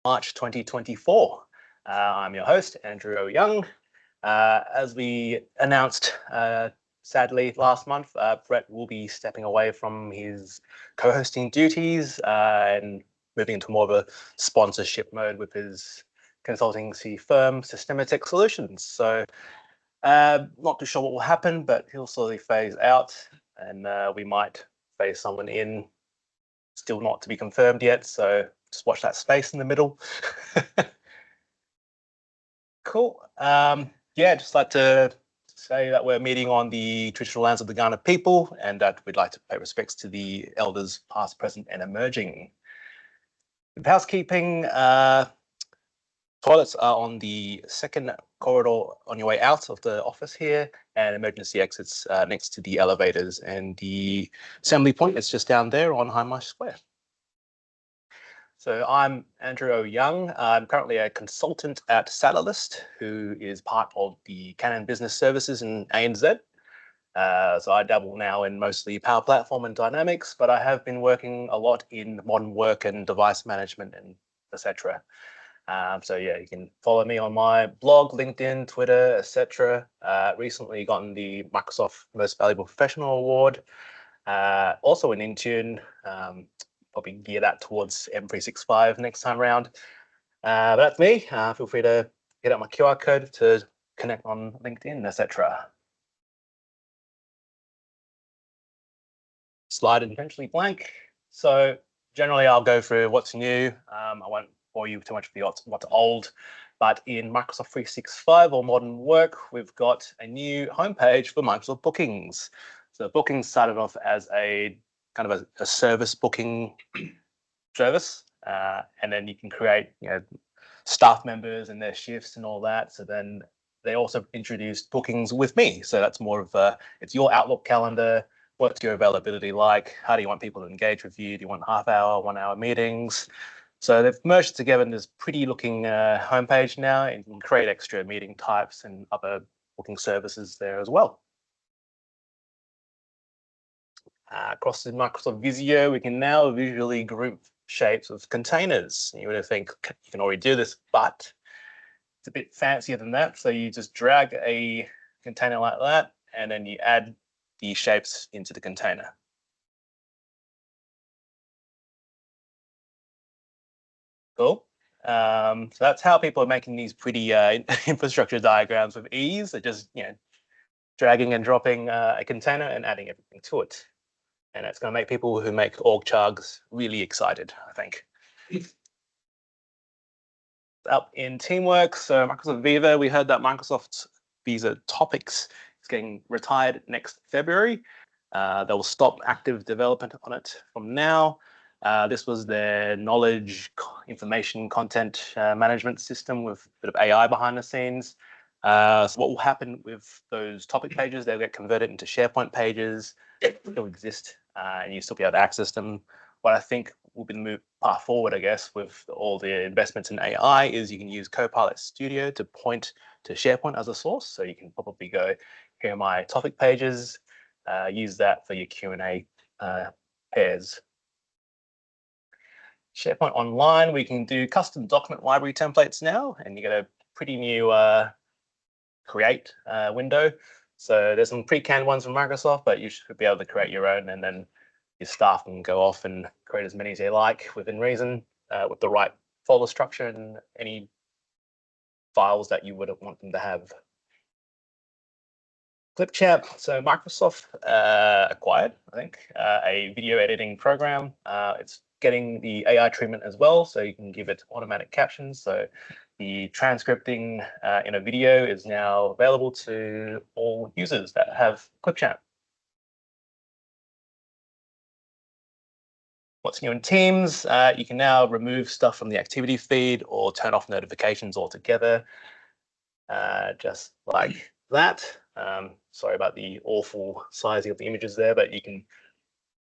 March 2024. I'm your host, Andrew O. Young. As we announced, sadly, last month, Brett will be stepping away from his co-hosting duties and moving into more of a sponsorship mode with his consultancy firm, Systematic Solutions. So not too sure what will happen, but he'll slowly phase out and we might phase someone in, still not to be confirmed yet. So just watch that space in the middle. Cool. Yeah, just like to say that we're meeting on the traditional lands of the Kaurna people and that we'd like to pay respects to the elders past, present and emerging. With housekeeping, toilets are on the second corridor on your way out of the office here, and emergency exits next to the elevators, and the assembly point is just down there on Highmarsh Square. So I'm Andrew O. Young. I'm currently a consultant at Satellist, who is part of the Canon Business Services in ANZ. So I dabble now in mostly Power Platform and Dynamics, but I have been working a lot in modern work and device management and etc. So yeah, you can follow me on my blog, LinkedIn, Twitter, etc. Recently gotten the Microsoft Most Valuable Professional Award. Also in Intune. Probably gear that towards M365 next time around. But that's me. Feel free to hit up my QR code to connect on LinkedIn, etc. Slide intentionally blank. So generally I'll go through what's new. I won't bore you too much with what's old, but in Microsoft 365 or modern work, we've got a new homepage for Microsoft Bookings. So Bookings started off as a kind of a service booking service, and then you can create, staff members and their shifts and all that. So then they also introduced bookings with me. So that's more of it's your Outlook calendar. What's your availability like? How do you want people to engage with you? Do you want half-hour, 1-hour meetings? So they've merged together in this pretty looking homepage now, and you can create extra meeting types and other booking services there as well. Across the Microsoft Visio, we can now visually group shapes of containers. You would think you can already do this, but it's a bit fancier than that. So you just drag a container like that, and then you add the shapes into the container. Cool. So that's how people are making these pretty infrastructure diagrams with ease. They're just dragging and dropping a container and adding everything to it. And it's going to make people who make org charts really excited, I think. Up in Teamwork, so Microsoft Viva, we heard that Microsoft Visa Topics is getting retired next February. They will stop active development on it from now. This was their knowledge, information, content management system with a bit of AI behind the scenes. So what will happen with those topic pages? They'll get converted into SharePoint pages. They'll exist, and you still be able to access them. What I think will be the path forward, I guess, with all the investments in AI is you can use Copilot Studio to point to SharePoint as a source. So you can probably go, here are my topic pages, use that for your Q&A pairs. SharePoint Online, we can do custom document library templates now, and you get a pretty new create window. So there's some pre-canned ones from Microsoft, but you should be able to create your own, and then your staff can go off and create as many as they like within reason, with the right folder structure and any files that you would want them to have. Clipchamp, so Microsoft acquired, I think, a video editing program. It's getting the AI treatment as well, so you can give it automatic captions. So the transcripting in a video is now available to all users that have Clipchamp. What's new in Teams? You can now remove stuff from the activity feed or turn off notifications altogether, just like that. Sorry about the awful sizing of the images there, but you can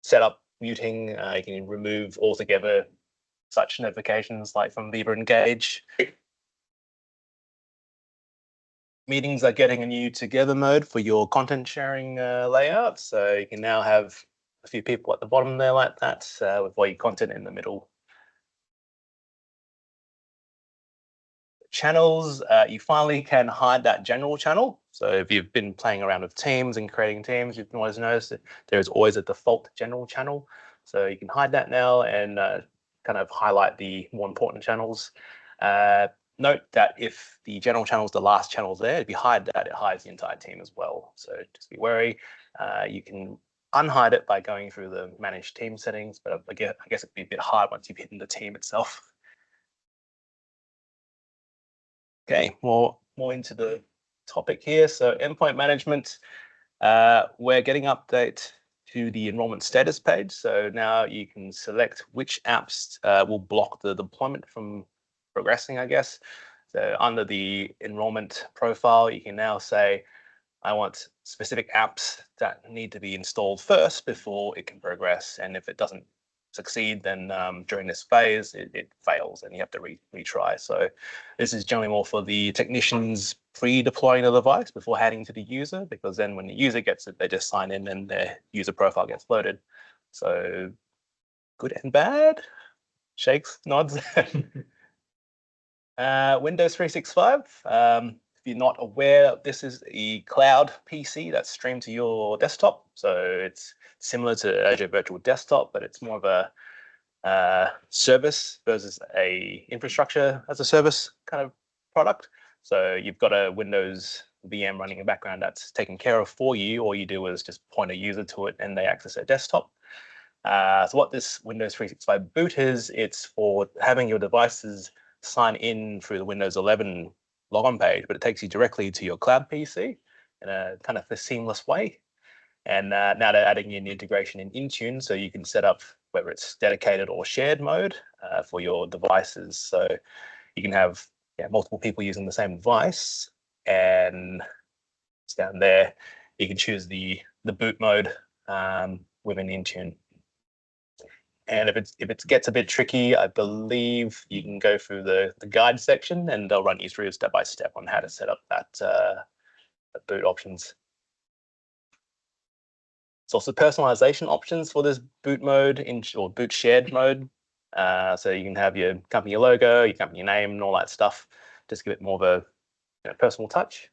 set up muting. You can remove altogether such notifications like from Viva Engage. Meetings are getting a new together mode for your content sharing layout. So you can now have a few people at the bottom there like that, with all your content in the middle. Channels, you finally can hide that general channel. So if you've been playing around with teams and creating teams, you've always noticed that there's always a default general channel. So you can hide that now and kind of highlight the more important channels. Note that if the general channel is the last channel there, if you hide that, it hides the entire team as well. So just be wary. You can unhide it by going through the manage team settings, but I guess it'd be a bit hard once you've hidden the team itself. Okay, more into the topic here. So endpoint management, we're getting update to the enrollment status page. So now you can select which apps will block the deployment from progressing, I guess. So under the enrollment profile, you can now say, I want specific apps that need to be installed first before it can progress. And if it doesn't succeed, then during this phase, it fails and you have to retry. So this is generally more for the technicians pre-deploying the device before handing to the user, because then when the user gets it, they just sign in and their user profile gets loaded. So good and bad, shakes, nods. Windows 365. If you're not aware, this is a cloud PC that's streamed to your desktop. So it's similar to Azure Virtual Desktop, but it's more of a service versus a infrastructure as a service kind of product. So you've got a Windows VM running in the background that's taken care of for you. All you do is just point a user to it and they access their desktop. So what this Windows 365 boot is, it's for having your devices sign in through the Windows 11 logon page, but it takes you directly to your cloud PC in a kind of a seamless way. And now they're adding in integration in Intune, so you can set up whether it's dedicated or shared mode for your devices. So you can have multiple people using the same device, and it's down there. You can choose the boot mode within Intune. And if it gets a bit tricky, I believe you can go through the guide section, and they'll run you through step by step on how to set up that boot options. There's also personalization options for this boot mode or boot shared mode. So you can have your company logo, your company name, and all that stuff. Just give it more of a personal touch.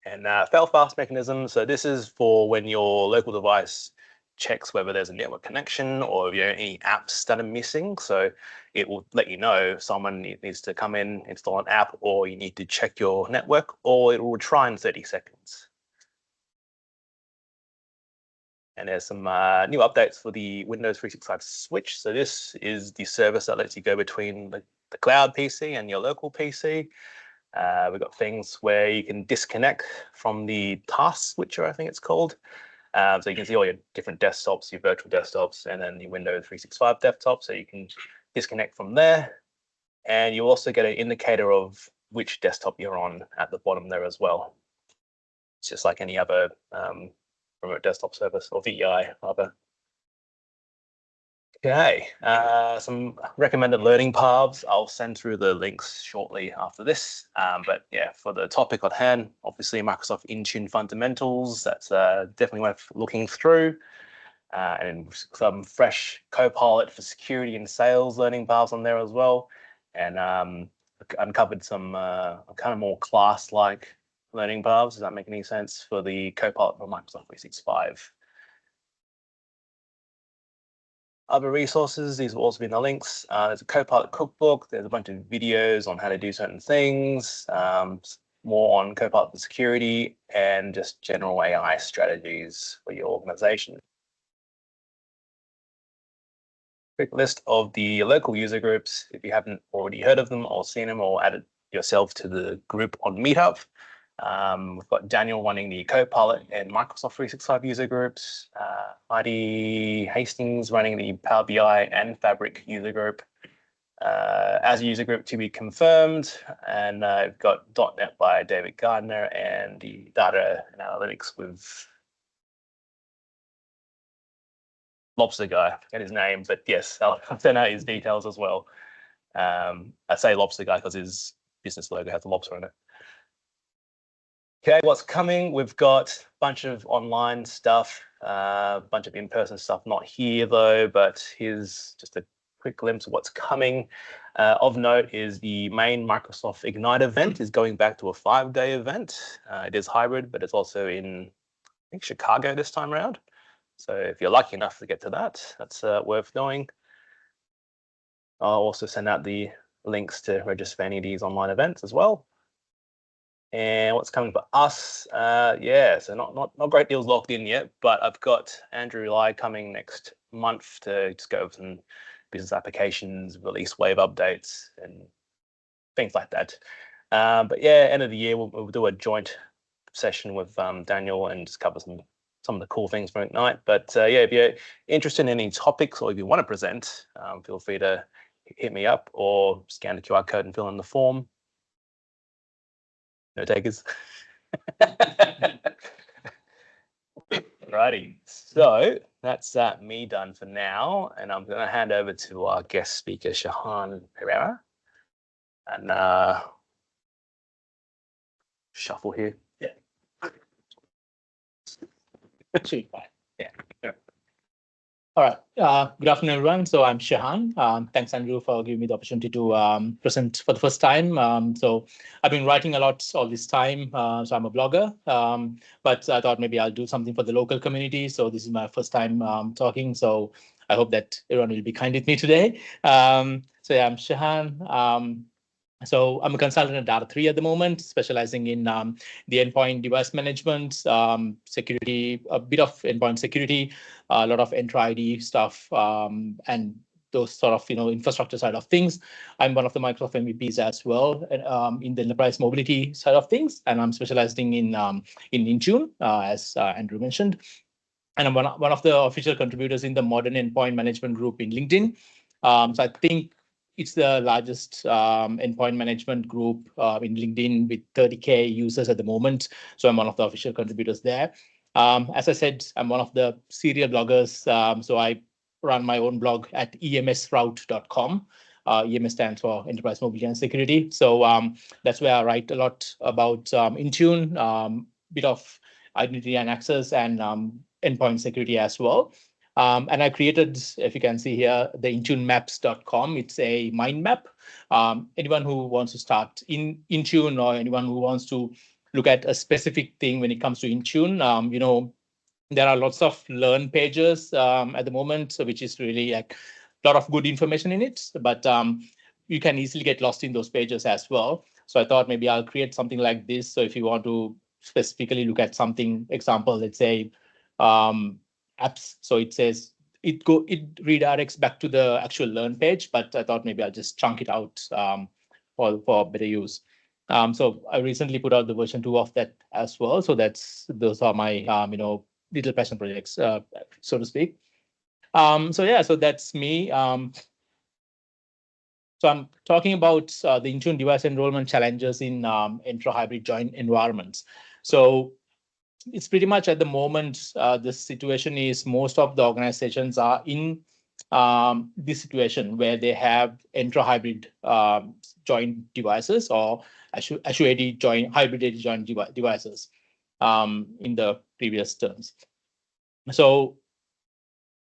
And fail fast mechanism. So this is for when your local device checks whether there's a network connection or any apps that are missing. So it will let you know someone needs to come in, install an app, or you need to check your network, or it will try in 30 seconds. And there's some new updates for the Windows 365 switch. So this is the service that lets you go between the cloud PC and your local PC. We've got things where you can disconnect from the task switcher, I think it's called. So you can see all your different desktops, your virtual desktops, and then the Windows 365 desktop. So you can disconnect from there. And you also get an indicator of which desktop you're on at the bottom there as well. It's just like any other remote desktop service, or VEI rather. Okay, some recommended learning paths. I'll send through the links shortly after this. But yeah, for the topic at hand, obviously Microsoft Intune fundamentals, that's definitely worth looking through. And some fresh Copilot for security and sales learning paths on there as well. And uncovered some kind of more class-like learning paths. Does that make any sense for the Copilot for Microsoft 365? Other resources, these will also be in the links. There's a Copilot cookbook. There's a bunch of videos on how to do certain things, more on Copilot for security, and just general AI strategies for your organization. Quick list of the local user groups. If you haven't already heard of them or seen them or added yourself to the group on Meetup, we've got Daniel running the Copilot and Microsoft 365 user groups, Heidi Hastings running the Power BI and Fabric user group, as a user group to be confirmed, and we've got .NET by David Gardner and the data and analytics with Lobster guy. I forget his name, but yes, I'll send out his details as well. I say Lobster guy because his business logo has a lobster in it. Okay, what's coming? We've got a bunch of online stuff, a bunch of in-person stuff, not here though, but here's just a quick glimpse of what's coming. Of note is the main Microsoft Ignite event is going back to a 5-day event. It is hybrid, but it's also in, I think, Chicago this time around. So if you're lucky enough to get to that, that's worth doing. I'll also send out the links to register for any of these online events as well. And what's coming for us? Yeah, so not great deals locked in yet, but I've got Andrew Lai coming next month to just go over some business applications, release wave updates, and things like that. But yeah, end of the year we'll do a joint session with Daniel and just cover some of the cool things from Ignite. But yeah, if you're interested in any topics or if you want to present, feel free to hit me up or scan the QR code and fill in the form. No takers. Righty, so that's me done for now, and I'm going to hand over to our guest speaker, Shahan Pereira, and shuffle here. Yeah. Yeah. All right. Good afternoon, everyone. So I'm Shahan. Thanks, Andrew, for giving me the opportunity to present for the first time. So I've been writing a lot all this time. So I'm a blogger, but I thought maybe I'll do something for the local community. So this is my first time talking. So I hope that everyone will be kind with me today. So yeah, I'm Shahan. So I'm a consultant at Data3 at the moment, specializing in the endpoint device management, security, a bit of endpoint security, a lot of Entra ID stuff, and those sort of infrastructure side of things. I'm one of the Microsoft MVPs as well, in the enterprise mobility side of things, and I'm specializing in Intune, as Andrew mentioned. And I'm one of the official contributors in the modern endpoint management group in LinkedIn. So I think it's the largest endpoint management group in LinkedIn with 30K users at the moment. So I'm one of the official contributors there. As I said, I'm one of the serial bloggers. So I run my own blog at emsroute.com. EMS stands for Enterprise Mobility and Security. So that's where I write a lot about Intune, bit of identity and access, and endpoint security as well. And I created, if you can see here, the intunemaps.com. It's a mind map. Anyone who wants to start in Intune, or anyone who wants to look at a specific thing when it comes to Intune, there are lots of learn pages at the moment, which is really like a lot of good information in it, but you can easily get lost in those pages as well. So I thought maybe I'll create something like this. So if you want to specifically look at something, example, let's say apps. So it says it redirects back to the actual learn page, but I thought maybe I'll just chunk it out for better use. So I recently put out the version 2 of that as well. So those are my little passion projects, so to speak. So yeah, so that's me. So I'm talking about the Intune device enrollment challenges in Entra hybrid joint environments. So it's pretty much at the moment, the situation is most of the organizations are in this situation where they have Entra hybrid joint devices, or Azure AD joint hybrid AD joint devices in the previous terms. So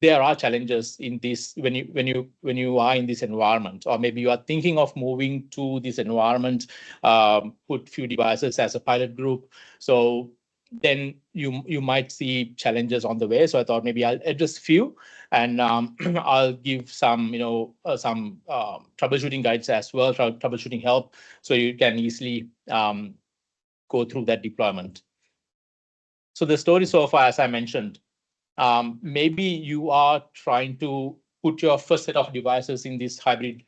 there are challenges in this when you are in this environment, or maybe you are thinking of moving to this environment, put few devices as a pilot group. So then you might see challenges on the way. So I thought maybe I'll address a few, and I'll give some troubleshooting guides as well, troubleshooting help, so you can easily go through that deployment. So the story so far, as I mentioned, maybe you are trying to put your first set of devices in this hybrid,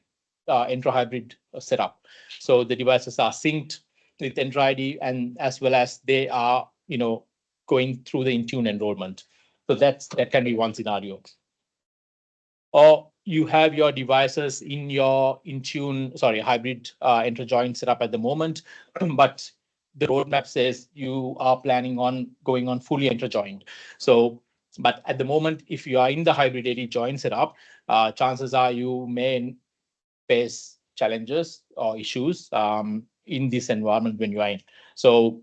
Entra hybrid setup. So the devices are synced with Entra ID, and as well as they are, going through the Intune enrollment. So that can be one scenario. Or you have your devices in your Intune, hybrid Entra joint setup at the moment, but the roadmap says you are planning on going on fully Entra joint. So, but at the moment, if you are in the hybrid AD joint setup, chances are you may face challenges or issues in this environment when you are in. So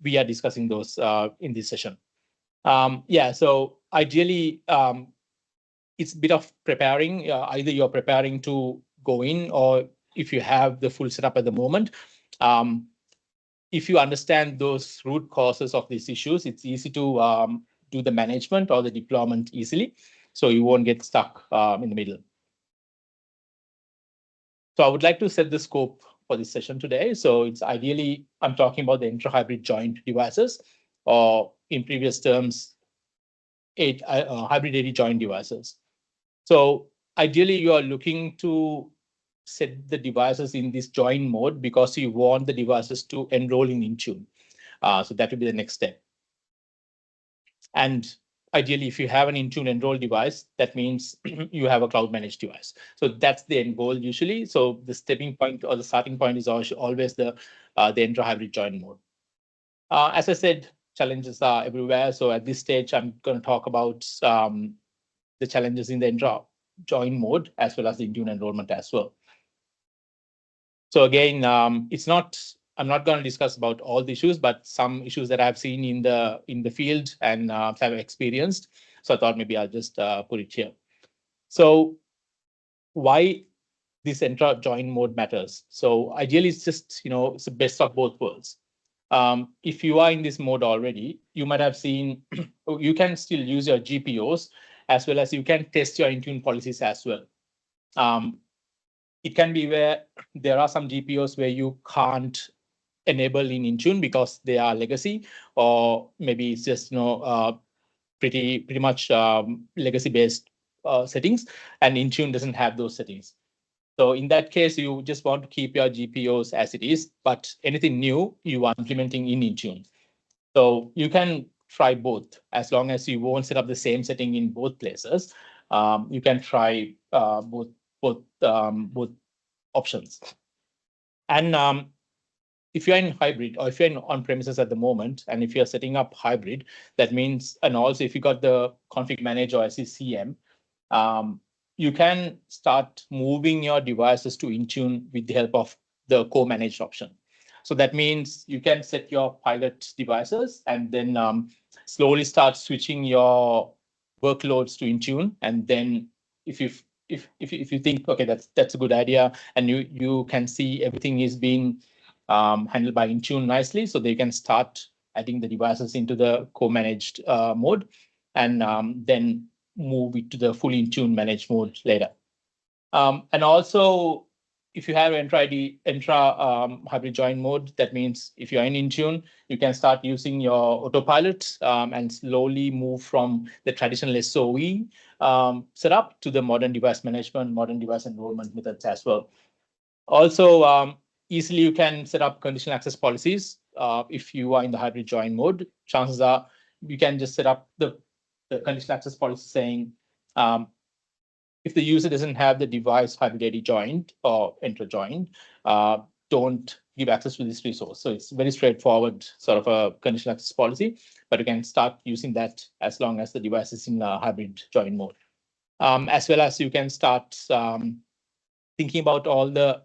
we are discussing those in this session. Yeah, so ideally, it's a bit of preparing. Either you're preparing to go in, or if you have the full setup at the moment. If you understand those root causes of these issues, it's easy to do the management or the deployment easily, so you won't get stuck in the middle. So I would like to set the scope for this session today. So it's ideally, I'm talking about the intra-hybrid joint devices, or in previous terms, hybrid AD joint devices. So ideally, you are looking to set the devices in this join mode because you want the devices to enroll in Intune. So that will be the next step. And ideally, if you have an Intune enrolled device, that means you have a cloud managed device. So that's the end goal usually. So the stepping point or the starting point is always the Entra hybrid join mode. As I said, challenges are everywhere. So at this stage, I'm going to talk about the challenges in the Entra join mode as well as the Intune enrollment as well. So again, I'm not going to discuss about all the issues, but some issues that I've seen in the field and have experienced. So I thought maybe I'll just put it here. So why this Entra join mode matters? So ideally, it's just it's the best of both worlds. If you are in this mode already, you might have seen you can still use your GPOs as well as you can test your Intune policies as well. It can be where there are some GPOs where you can't enable in Intune because they are legacy, or maybe it's just pretty much legacy based settings, and Intune doesn't have those settings. So in that case, you just want to keep your GPOs as it is, but anything new you are implementing in Intune. So you can try both as long as you won't set up the same setting in both places. You can try both options. And if you're in hybrid, or if you're in on premises at the moment, and if you're setting up hybrid, that means, and also if you got the config manager or SCCM, you can start moving your devices to Intune with the help of the co-managed option. So that means you can set your pilot devices and then slowly start switching your workloads to Intune. And then if you think, okay, that's a good idea, and you can see everything is being handled by Intune nicely, so they can start adding the devices into the co-managed mode, and then move it to the full Intune managed mode later. And also, if you have Entra hybrid join mode, that means if you're in Intune, you can start using your autopilot and slowly move from the traditional SOE setup to the modern device management, modern device enrollment methods as well. Also, easily you can set up conditional access policies. If you are in the hybrid join mode, chances are you can just set up the conditional access policy saying, if the user doesn't have the device hybrid AD joined or Entra joined, don't give access to this resource. So it's very straightforward sort of a conditional access policy, but you can start using that as long as the device is in hybrid join mode. As well as you can start thinking about all the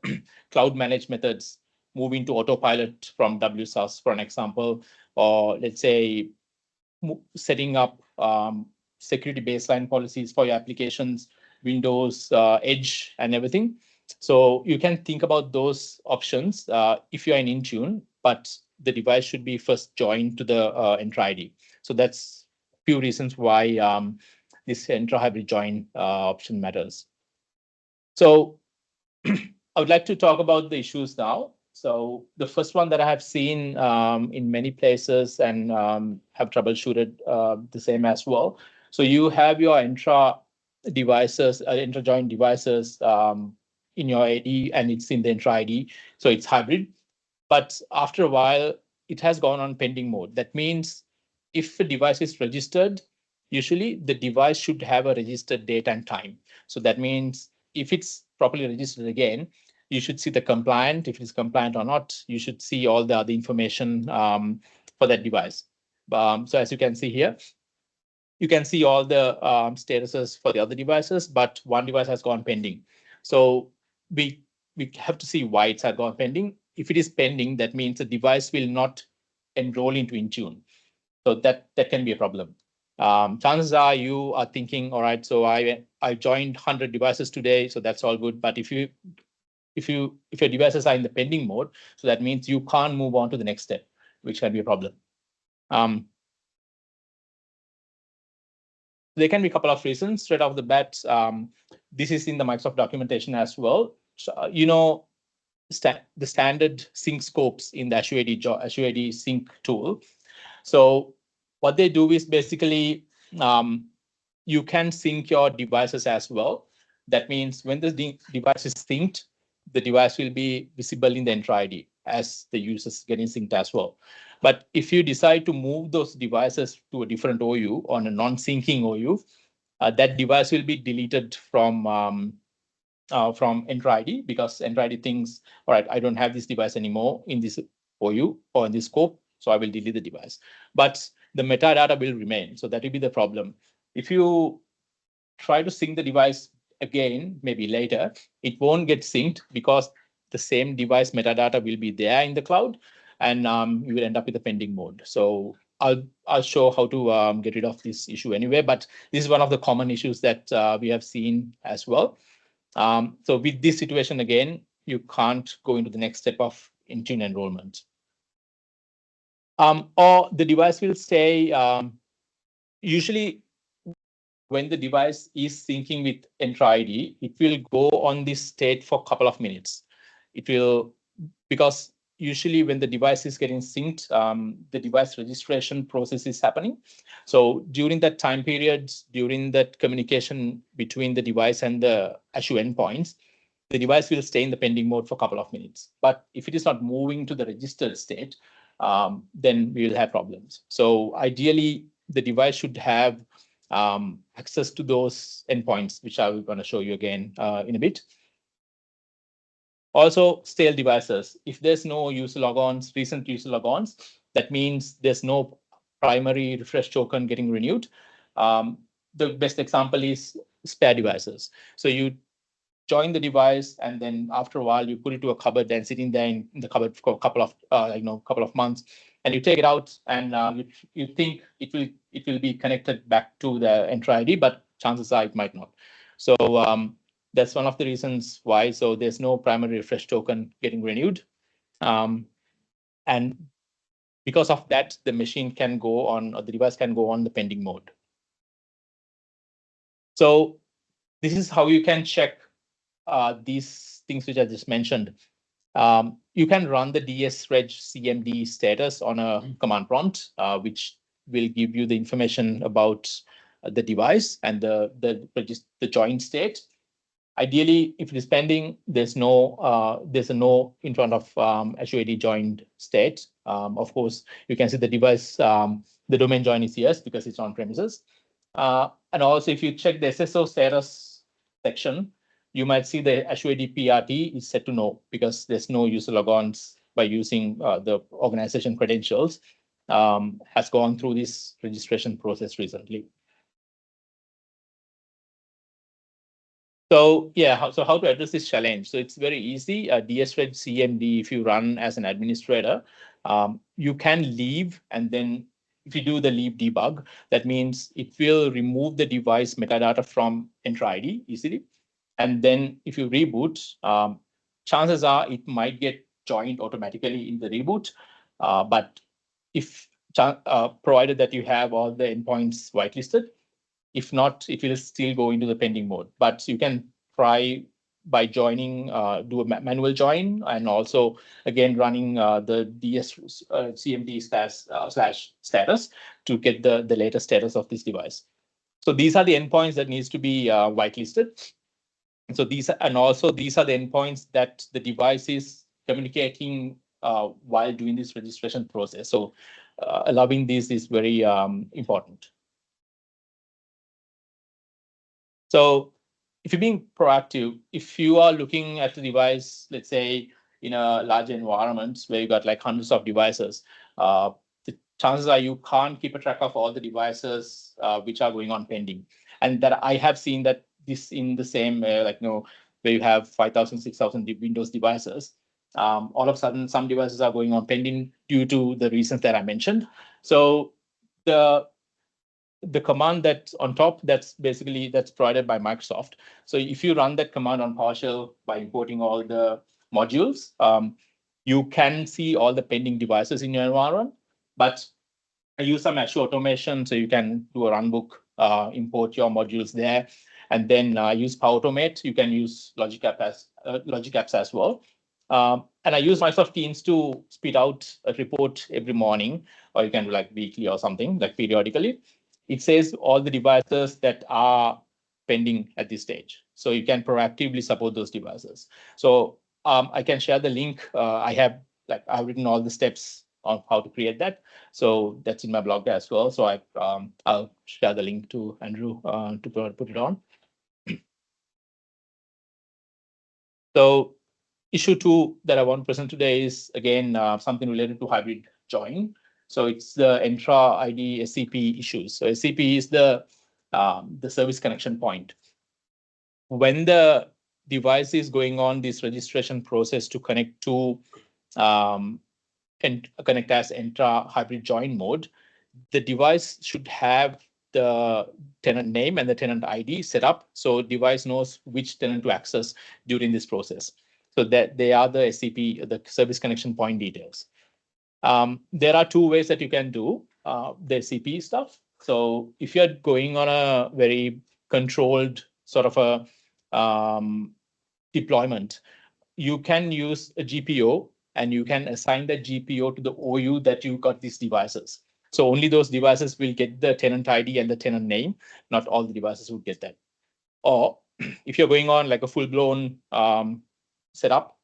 cloud managed methods, moving to autopilot from WSUS, for an example, or let's say setting up security baseline policies for your applications, Windows, Edge, and everything. So you can think about those options if you're in Intune, but the device should be first joined to the Entra ID. So that's a few reasons why this Entra hybrid join option matters. So I would like to talk about the issues now. So the first one that I have seen in many places and have troubleshooted the same as well. So you have your Entra devices, Entra joint devices in your ID, and it's in the Entra ID. So it's hybrid. But after a while, it has gone on pending mode. That means if a device is registered, usually the device should have a registered date and time. So that means if it's properly registered again, you should see the compliant. If it's compliant or not, you should see all the other information for that device. So as you can see here, you can see all the statuses for the other devices, but one device has gone pending. So we have to see why it's gone pending. If it is pending, that means the device will not enroll into Intune. So that can be a problem. Chances are you are thinking, all right, so I I joined 100 devices today, so that's all good. But if your devices are in the pending mode, so that means you can't move on to the next step, which can be a problem. There can be a couple of reasons straight off the bat. This is in the Microsoft documentation as well. So, the standard sync scopes in the Azure AD sync tool. So what they do is basically you can sync your devices as well. That means when the device is synced, the device will be visible in the Entra ID as the users getting synced as well. But if you decide to move those devices to a different OU on a non-syncing OU, that device will be deleted from Entra ID, because Entra ID thinks, all right, I don't have this device anymore in this OU or in this scope, so I will delete the device. But the metadata will remain, so that will be the problem. If you try to sync the device again, maybe later, it won't get synced because the same device metadata will be there in the cloud, and you will end up with a pending mode. So I'll show how to get rid of this issue anyway, but this is one of the common issues that we have seen as well. So with this situation, again, you can't go into the next step of Intune enrollment. Or the device will stay, usually when the device is syncing with Entra ID, it will go on this state for a couple of minutes. It will, because usually when the device is getting synced, the device registration process is happening. So during that time period, during that communication between the device and the Azure endpoints, the device will stay in the pending mode for a couple of minutes. But if it is not moving to the registered state, then we will have problems. So ideally, the device should have access to those endpoints, which I will going to show you again in a bit. Also, stale devices. If there's no user logons, recent user logons, that means there's no primary refresh token getting renewed. The best example is spare devices. So you join the device, and then after a while, you put it to a cupboard and sitting there in the cupboard for a couple of months, and you take it out, and you think it will be connected back to the Entra ID, but chances are it might not. So that's one of the reasons why. So there's no primary refresh token getting renewed, and because of that, the machine can go on, or the device can go on the pending mode. So this is how you can check these things which I just mentioned. You can run the dsreg cmd status on a command prompt, which will give you the information about the device and the join state. Ideally, if it is pending, there's a no in front of Azure AD joined state. Of course, you can see the device, the domain join is yes because it's on premises. And also, if you check the SSO status section, you might see the Azure AD PRT is set to no because there's no user logons by using the organization credentials. Has gone through this registration process recently. So yeah, so how to address this challenge? So it's very easy. dsreg cmd, if you run as an administrator, you can leave, and then if you do the leave debug, that means it will remove the device metadata from Entra ID easily. And then if you reboot, chances are it might get joined automatically in the reboot. But if provided that you have all the endpoints whitelisted, if not, it will still go into the pending mode. But you can try by joining, do a manual join, and also again running the ds cmd slash status to get the latest status of this device. So these are the endpoints that needs to be whitelisted. So these are the endpoints that the device is communicating while doing this registration process. So allowing this is very important. So if you're being proactive, if you are looking at the device, let's say in a large environment where you got like hundreds of devices, the chances are you can't keep a track of all the devices which are going on pending. And that I have seen that this in the same where you have 5,000, 6,000 Windows devices. All of a sudden, some devices are going on pending due to the reasons that I mentioned. So the the command that's on top, that's provided by Microsoft. So if you run that command on PowerShell by importing all the modules, you can see all the pending devices in your environment. But I use some Azure automation, so you can do a runbook, import your modules there, and then use Power Automate. You can use Logic Apps as well. And I use Microsoft Teams to spit out a report every morning, or you can do like weekly or something, like periodically. It says all the devices that are pending at this stage. So you can proactively support those devices. So I can share the link. I've written all the steps on how to create that. So that's in my blog as well. So I'll share the link to Andrew to put it on. So issue 2 that I want to present today is, again, something related to hybrid join. So it's the Entra ID SCP issues. So SCP is the service connection point. When the device is going on this registration process to connect to and connect as Entra hybrid join mode, the device should have the tenant name and the tenant ID set up, so device knows which tenant to access during this process. So that they are the SCP, the service connection point details. There are 2 ways that you can do the SCP stuff. So if you're going on a very controlled sort of a deployment, you can use a GPO and you can assign that GPO to the OU that you got these devices. So only those devices will get the tenant ID and the tenant name. Not all the devices would get that. Or if you're going on like a full-blown setup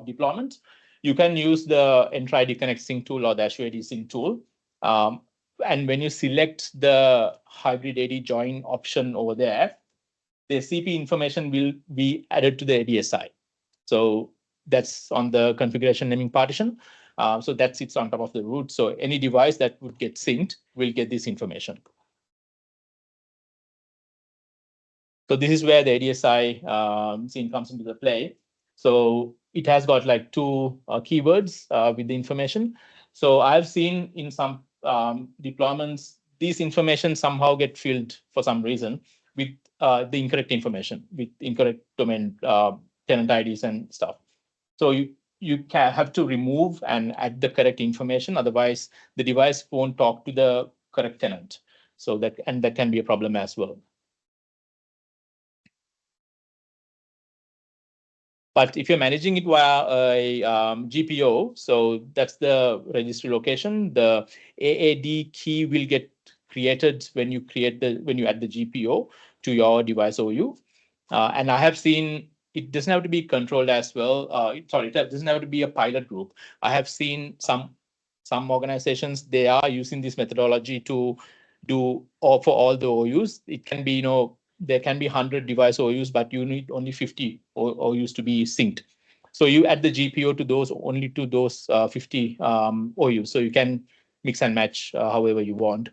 deployment, you can use the Entra ID Connect Sync tool or the Azure AD Sync tool. And when you select the hybrid AD join option over there, the SCP information will be added to the ADSI. So that's on the configuration naming partition. So that sits on top of the root. So any device that would get synced will get this information. So this is where the ADSI scene comes into the play. So it has got like 2 keywords with the information. So I've seen in some deployments, these information somehow get filled for some reason with the incorrect information, with incorrect domain tenant IDs and stuff. So you can have to remove and add the correct information. Otherwise, the device won't talk to the correct tenant. So that can be a problem as well. But if you're managing it via a GPO, so that's the registry location. The AAD key will get created when you add the GPO to your device OU. And I have seen it doesn't have to be controlled as well. It doesn't have to be a pilot group. I have seen some organizations, they are using this methodology to do for all the OUs. It can be, there can be 100 device OUs, but you need only 50 OUs to be synced. So you add the GPO to those 50 OUs. So you can mix and match however you want.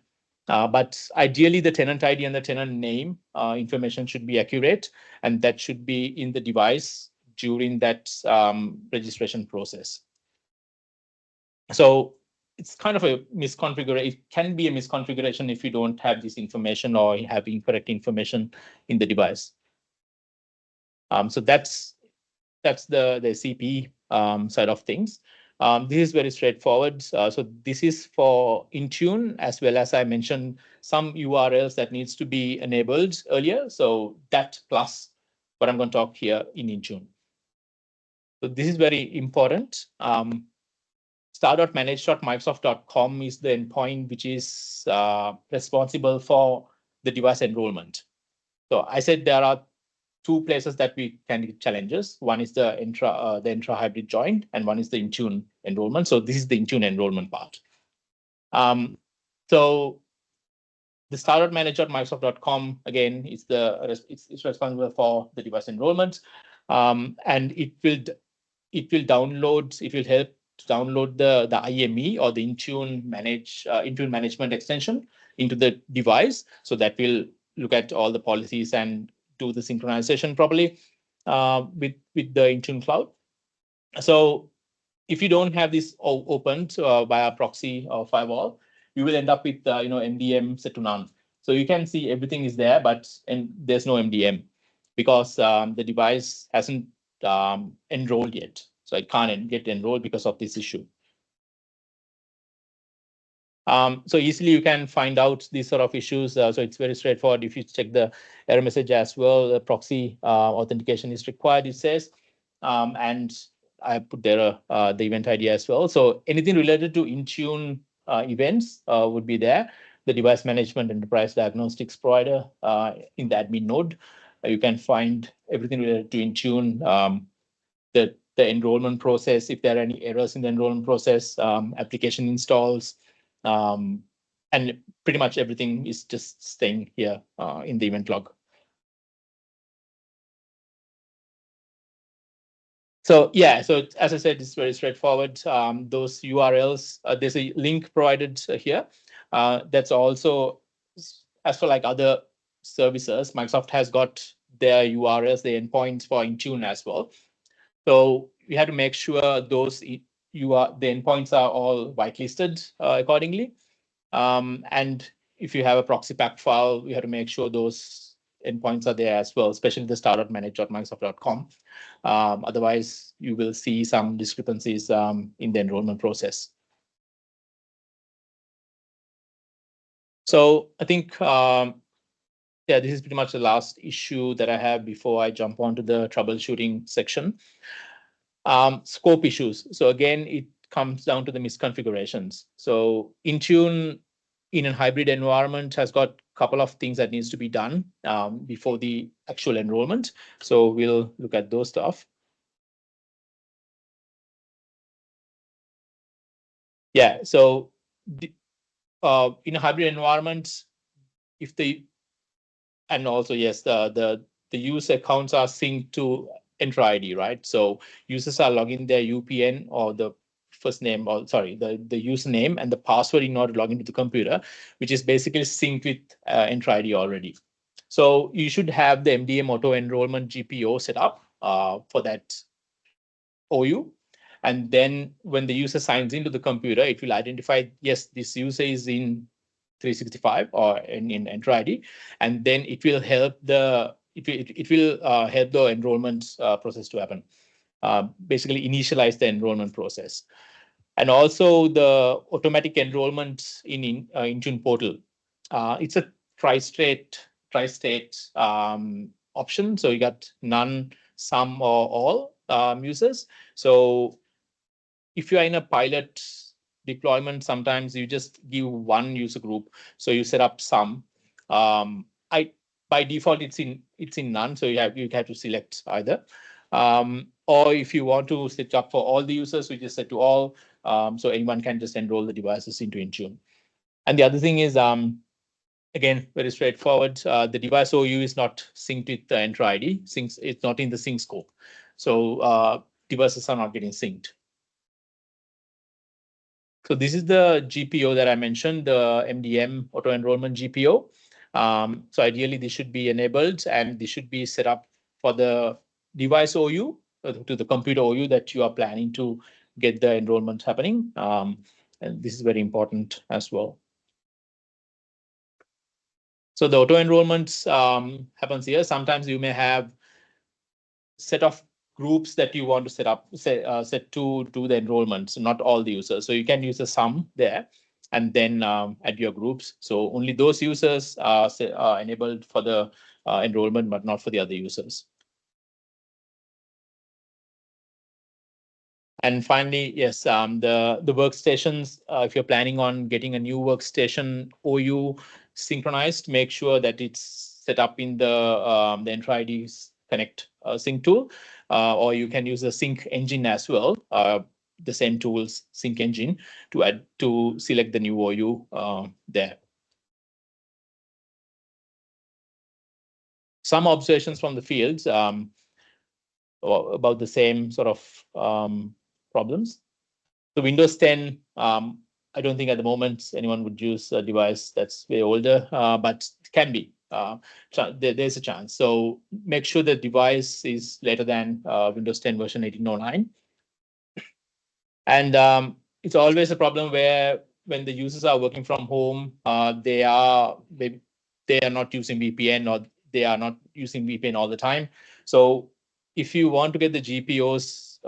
But ideally, the tenant ID and the tenant name information should be accurate, and that should be in the device during that registration process. So it's kind of a misconfiguration. It can be a misconfiguration if you don't have this information or have incorrect information in the device. So that's the CP side of things. This is very straightforward. So this is for Intune, as well as I mentioned some URLs that needs to be enabled earlier. So that plus what I'm going to talk here in Intune. So this is very important. Star.manage.microsoft.com is the endpoint which is responsible for the device enrollment. So I said there are 2 places that we can get challenges. One is the Entra hybrid join, and one is the Intune enrollment. So this is the Intune enrollment part. So the star.manage.microsoft.com again is it's responsible for the device enrollment, and it will help to download the IME or the Intune management extension into the device. So that will look at all the policies and do the synchronization properly with the Intune cloud. So if you don't have this opened via proxy or firewall, you will end up with MDM set to none. So you can see everything is there, but there's no MDM because the device hasn't enrolled yet. So it can't get enrolled because of this issue. So easily you can find out these sort of issues. So it's very straightforward. If you check the error message as well, the proxy authentication is required, it says. And I put there the event ID as well. So anything related to Intune events would be there. The device management enterprise diagnostics provider in the admin node. You can find everything related to Intune, the enrollment process, if there are any errors in the enrollment process, application installs, and pretty much everything is just staying here in the event log. So yeah, so as I said, it's very straightforward. Those URLs, there's a link provided here. That's also, as for like other services, Microsoft has got their URLs, the endpoints for Intune as well. So we have to make sure those the endpoints are all whitelisted accordingly. And if you have a proxy pack file, you have to make sure those endpoints are there as well, especially the star.manage.microsoft.com. Otherwise, you will see some discrepancies in the enrollment process. So I think, yeah, this is pretty much the last issue that I have before I jump onto the troubleshooting section. Scope issues. So again, it comes down to the misconfigurations. So Intune in a hybrid environment has got a couple of things that needs to be done before the actual enrollment. So we'll look at those stuff. Yeah, so in a hybrid environment, if the and also yes, the user accounts are synced to Entra ID, right? So users are logging their UPN or the first name, or sorry, the username and the password in order to log into the computer, which is basically synced with Entra ID already. So you should have the MDM auto enrollment GPO set up for that OU. And then when the user signs into the computer, it will identify, yes, this user is in 365 or in Entra ID, and then it will help the help the enrollment process to happen. Basically, initialize the enrollment process, and also the automatic enrollment in Intune portal. It's a tri-state option. So you got none, some, or all users. So if you are in a pilot deployment, sometimes you just give one user group. So you set up some. By default it's in none. So you have to select either. Or if you want to set up for all the users, we just set to all. So anyone can just enroll the devices into Intune. And the other thing is, again, very straightforward. The device OU is not synced with the Entra ID. It's not in the sync scope. So devices are not getting synced. So this is the GPO that I mentioned, the MDM auto enrollment GPO. So ideally, this should be enabled and this should be set up for the device OU, to the computer OU that you are planning to get the enrollment happening. And this is very important as well. So the auto enrollment happens here. Sometimes you may have set of groups that you want to set up, set to do the enrollment, so not all the users. So you can use a sum there and then add your groups. So only those users are enabled for the enrollment, but not for the other users. And finally, yes, the workstations, if you're planning on getting a new workstation OU synchronized, make sure that it's set up in the Entra ID's Connect sync tool, or you can use the sync engine as well. The same tools, sync engine, to select the new OU there. Some observations from the fields about the same sort of problems. So Windows 10, I don't think at the moment anyone would use a device that's way older, but it can be. There's a chance. So make sure the device is later than Windows 10 version 1809. And it's always a problem where when the users are working from home, they are maybe they are not using VPN or they are not using VPN all the time. So if you want to get the GPOs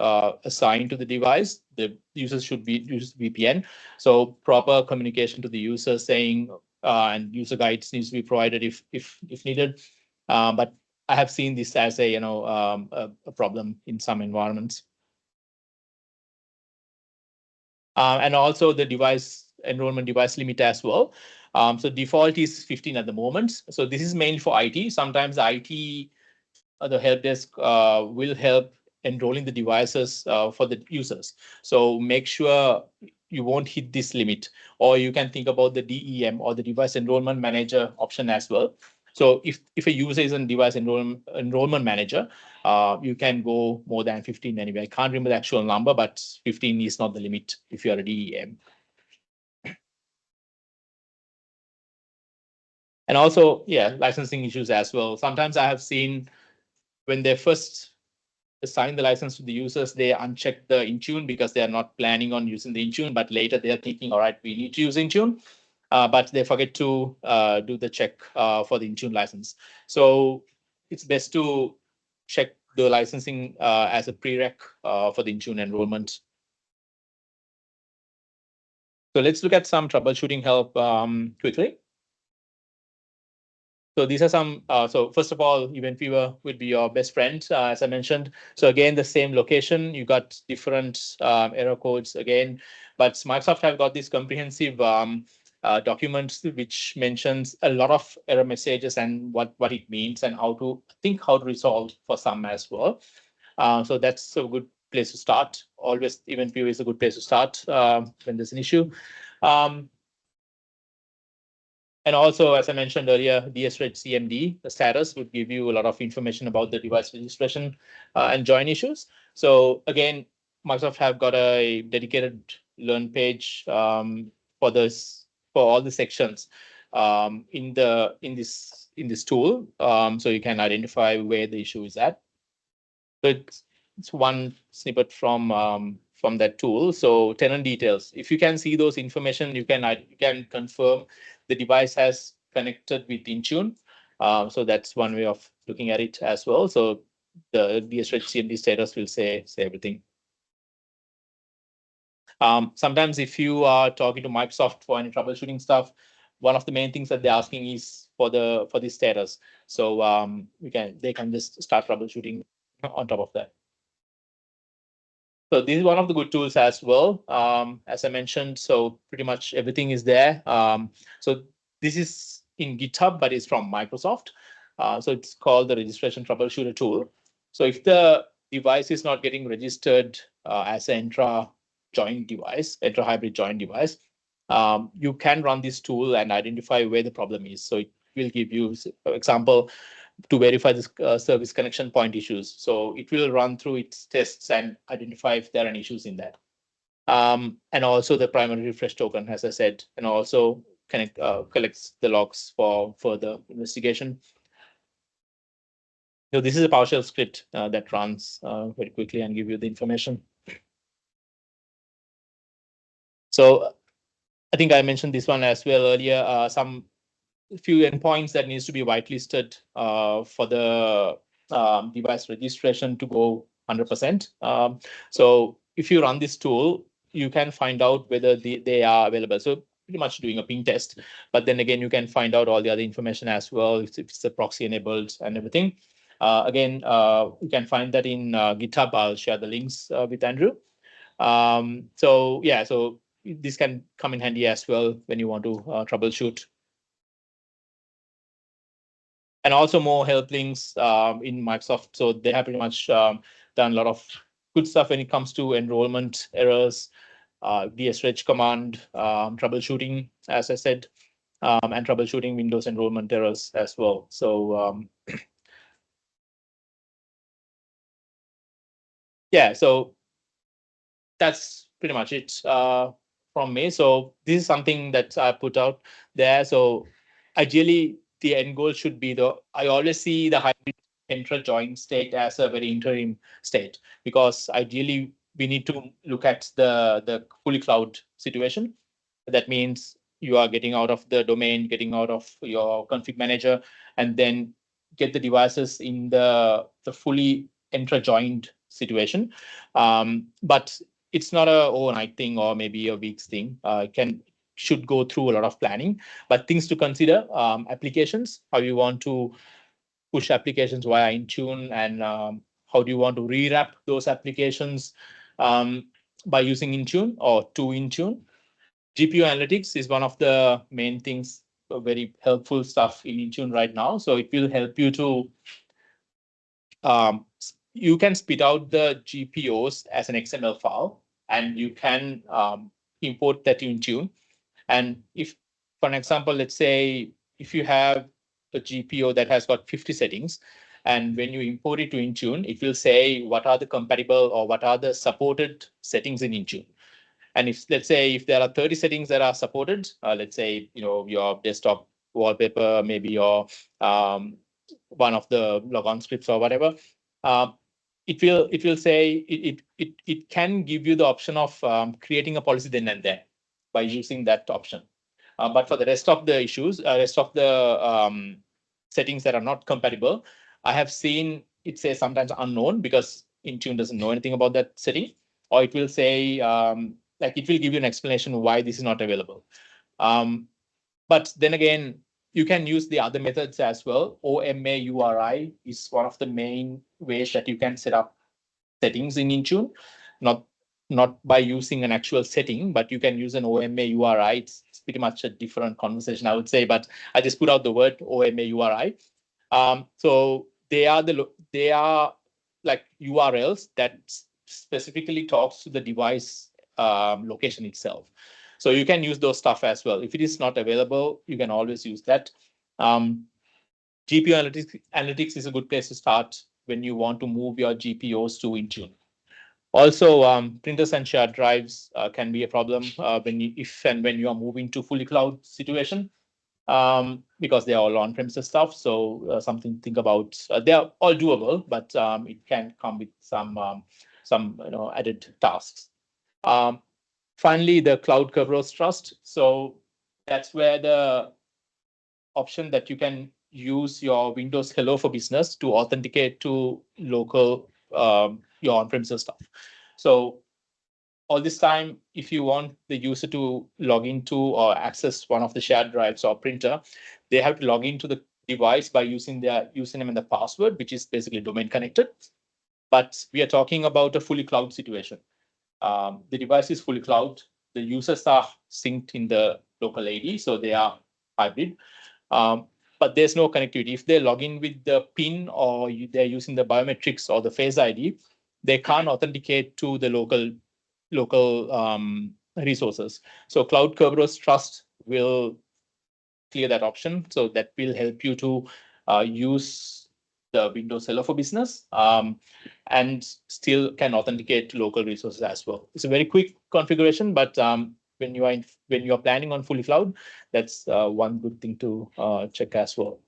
assigned to the device, the users should use VPN. So proper communication to the user saying and user guides needs to be provided if needed. But I have seen this as a a problem in some environments. And also the device enrollment device limit as well. So default is 15 at the moment. So this is mainly for IT. Sometimes IT, the help desk will help enrolling the devices for the users. So make sure you won't hit this limit, or you can think about the DEM or the device enrollment manager option as well. So if a user is in device enrollment manager, you can go more than 15 anyway. I can't remember the actual number, but 15 is not the limit if you're a DEM. And also, yeah, licensing issues as well. Sometimes I have seen when they first assign the license to the users, they uncheck the Intune because they are not planning on using the Intune, but later they are thinking, all right, we need to use Intune, but they forget to do the check for the Intune license. So it's best to check the licensing as a prereq for the Intune enrollment. So let's look at some troubleshooting help quickly. So these are some, so first of all, Event Viewer would be your best friend, as I mentioned. So again, the same location, you got different error codes again, but Microsoft have got this comprehensive documents which mentions a lot of error messages and what it means and how to resolve for some as well. So that's a good place to start. Always Event Viewer is a good place to start when there's an issue. And also, as I mentioned earlier, DSREG CMD, the status would give you a lot of information about the device registration and join issues. So again, Microsoft have got a dedicated learn page for this, for all the sections in this tool. So you can identify where the issue is at. So it's one snippet from that tool. So tenant details. If you can see those information, you can confirm the device has connected with Intune. So that's one way of looking at it as well. So the DSREG CMD status will say everything. Sometimes if you are talking to Microsoft for any troubleshooting stuff, one of the main things that they're asking is for the status. So they can just start troubleshooting on top of that. So this is one of the good tools as well. As I mentioned, so pretty much everything is there. So this is in GitHub, but it's from Microsoft. So it's called the registration troubleshooter tool. So if the device is not getting registered as an Entra joint device, Entra hybrid joint device, you can run this tool and identify where the problem is. So it will give you, for example, to verify this service connection point issues. So it will run through its tests and identify if there are any issues in that. And also the primary refresh token, as I said, and also collects the logs for further investigation. So this is a PowerShell script that runs very quickly and give you the information. So I think I mentioned this one as well earlier. Some few endpoints that needs to be whitelisted for the device registration to go 100%. So if you run this tool, you can find out whether they are available. So pretty much doing a ping test, but then again, you can find out all the other information as well, if it's a proxy enabled and everything. Again, you can find that in GitHub. I'll share the links with Andrew. So yeah, so this can come in handy as well when you want to troubleshoot. And also more help links in Microsoft. So they have pretty much done a lot of good stuff when it comes to enrollment errors, DSREG command, troubleshooting, as I said, and troubleshooting Windows enrollment errors as well. So yeah, so that's pretty much it from me. So this is something that I put out there. So ideally, the end goal should be I always see the hybrid Entra joint state as a very interim state, because ideally we need to look at the fully cloud situation. That means you are getting out of the domain, getting out of your config manager, and then get the devices in the fully Entra joined situation. But it's not a overnight thing or maybe a week's thing. Should go through a lot of planning, but things to consider: applications, how you want to push applications via Intune, and how do you want to rewrap those applications by using Intune or to Intune. GPU analytics is one of the main things, very helpful stuff in Intune right now. So it will help you to you can spit out the GPOs as an XML file, and you can import that in Intune. And if, for an example, let's say if you have a GPO that has got 50 settings, and when you import it to Intune, it will say what are the compatible or what are the supported settings in Intune. And if, let's say, if there are 30 settings that are supported, let's say, your desktop wallpaper, maybe your one of the logon scripts or whatever, it will say it can give you the option of creating a policy then and there by using that option. But for the rest of the issues, rest of the settings that are not compatible, I have seen it say sometimes unknown because Intune doesn't know anything about that setting, or it will say like it will give you an explanation why this is not available. But then again, you can use the other methods as well. OMA URI is one of the main ways that you can set up settings in Intune, not by using an actual setting, but you can use an OMA URI. It's pretty much a different conversation, I would say, but I just put out the word OMA URI. So they are like URLs that specifically talks to the device location itself. So you can use those stuff as well. If it is not available, you can always use that. GPU analytics is a good place to start when you want to move your GPOs to Intune. Also, printers and shared drives can be a problem if and when you are moving to fully cloud situation, because they are all on-premises stuff. So something to think about. They are all doable, but it can come with some added tasks. Finally, the cloud Kerberos trust. So that's where the option that you can use your Windows Hello for Business to authenticate to local your on-premises stuff. So all this time, if you want the user to log into or access one of the shared drives or printer, they have to log into the device by using their username and the password, which is basically domain connected. But we are talking about a fully cloud situation. The device is fully cloud. The users are synced in the local AD, so they are hybrid. But there's no connectivity. If they log in with the PIN or they're using the biometrics or the Face ID, they can't authenticate to the local resources. So Cloud Kerberos Trust will clear that option. So that will help you to use the Windows Hello for Business and still can authenticate to local resources as well. It's a very quick configuration, but when you are planning on fully cloud, that's one good thing to check as well.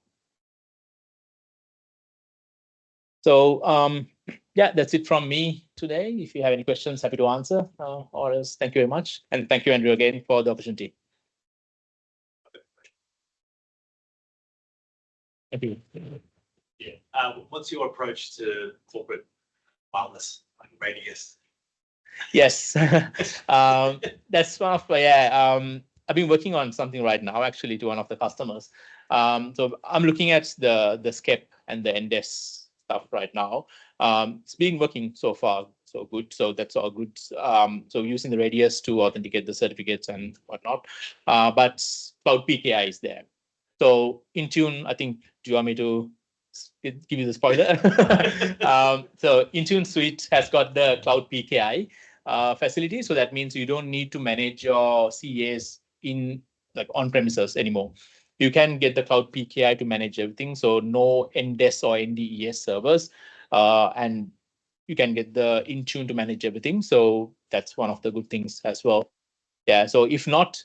So yeah, that's it from me today. If you have any questions, happy to answer. Or else, thank you very much, and thank you, Andrew, again for the opportunity. Thank you. Yeah. What's your approach to corporate wireless, like radius? Yes, that's one of I've been working on something right now, actually, to one of the customers. So I'm looking at the SCEP and the NDES stuff right now. It's been working so far, so good. So that's all good. So using the radius to authenticate the certificates and whatnot. But Cloud PKI is there. So Intune, I think, do you want me to give you the spoiler? So Intune Suite has got the Cloud PKI facility. So that means you don't need to manage your CAs in like on premises anymore. You can get the Cloud PKI to manage everything. So no NDES or NDES servers, and you can get the Intune to manage everything. So that's one of the good things as well. Yeah. So if you're not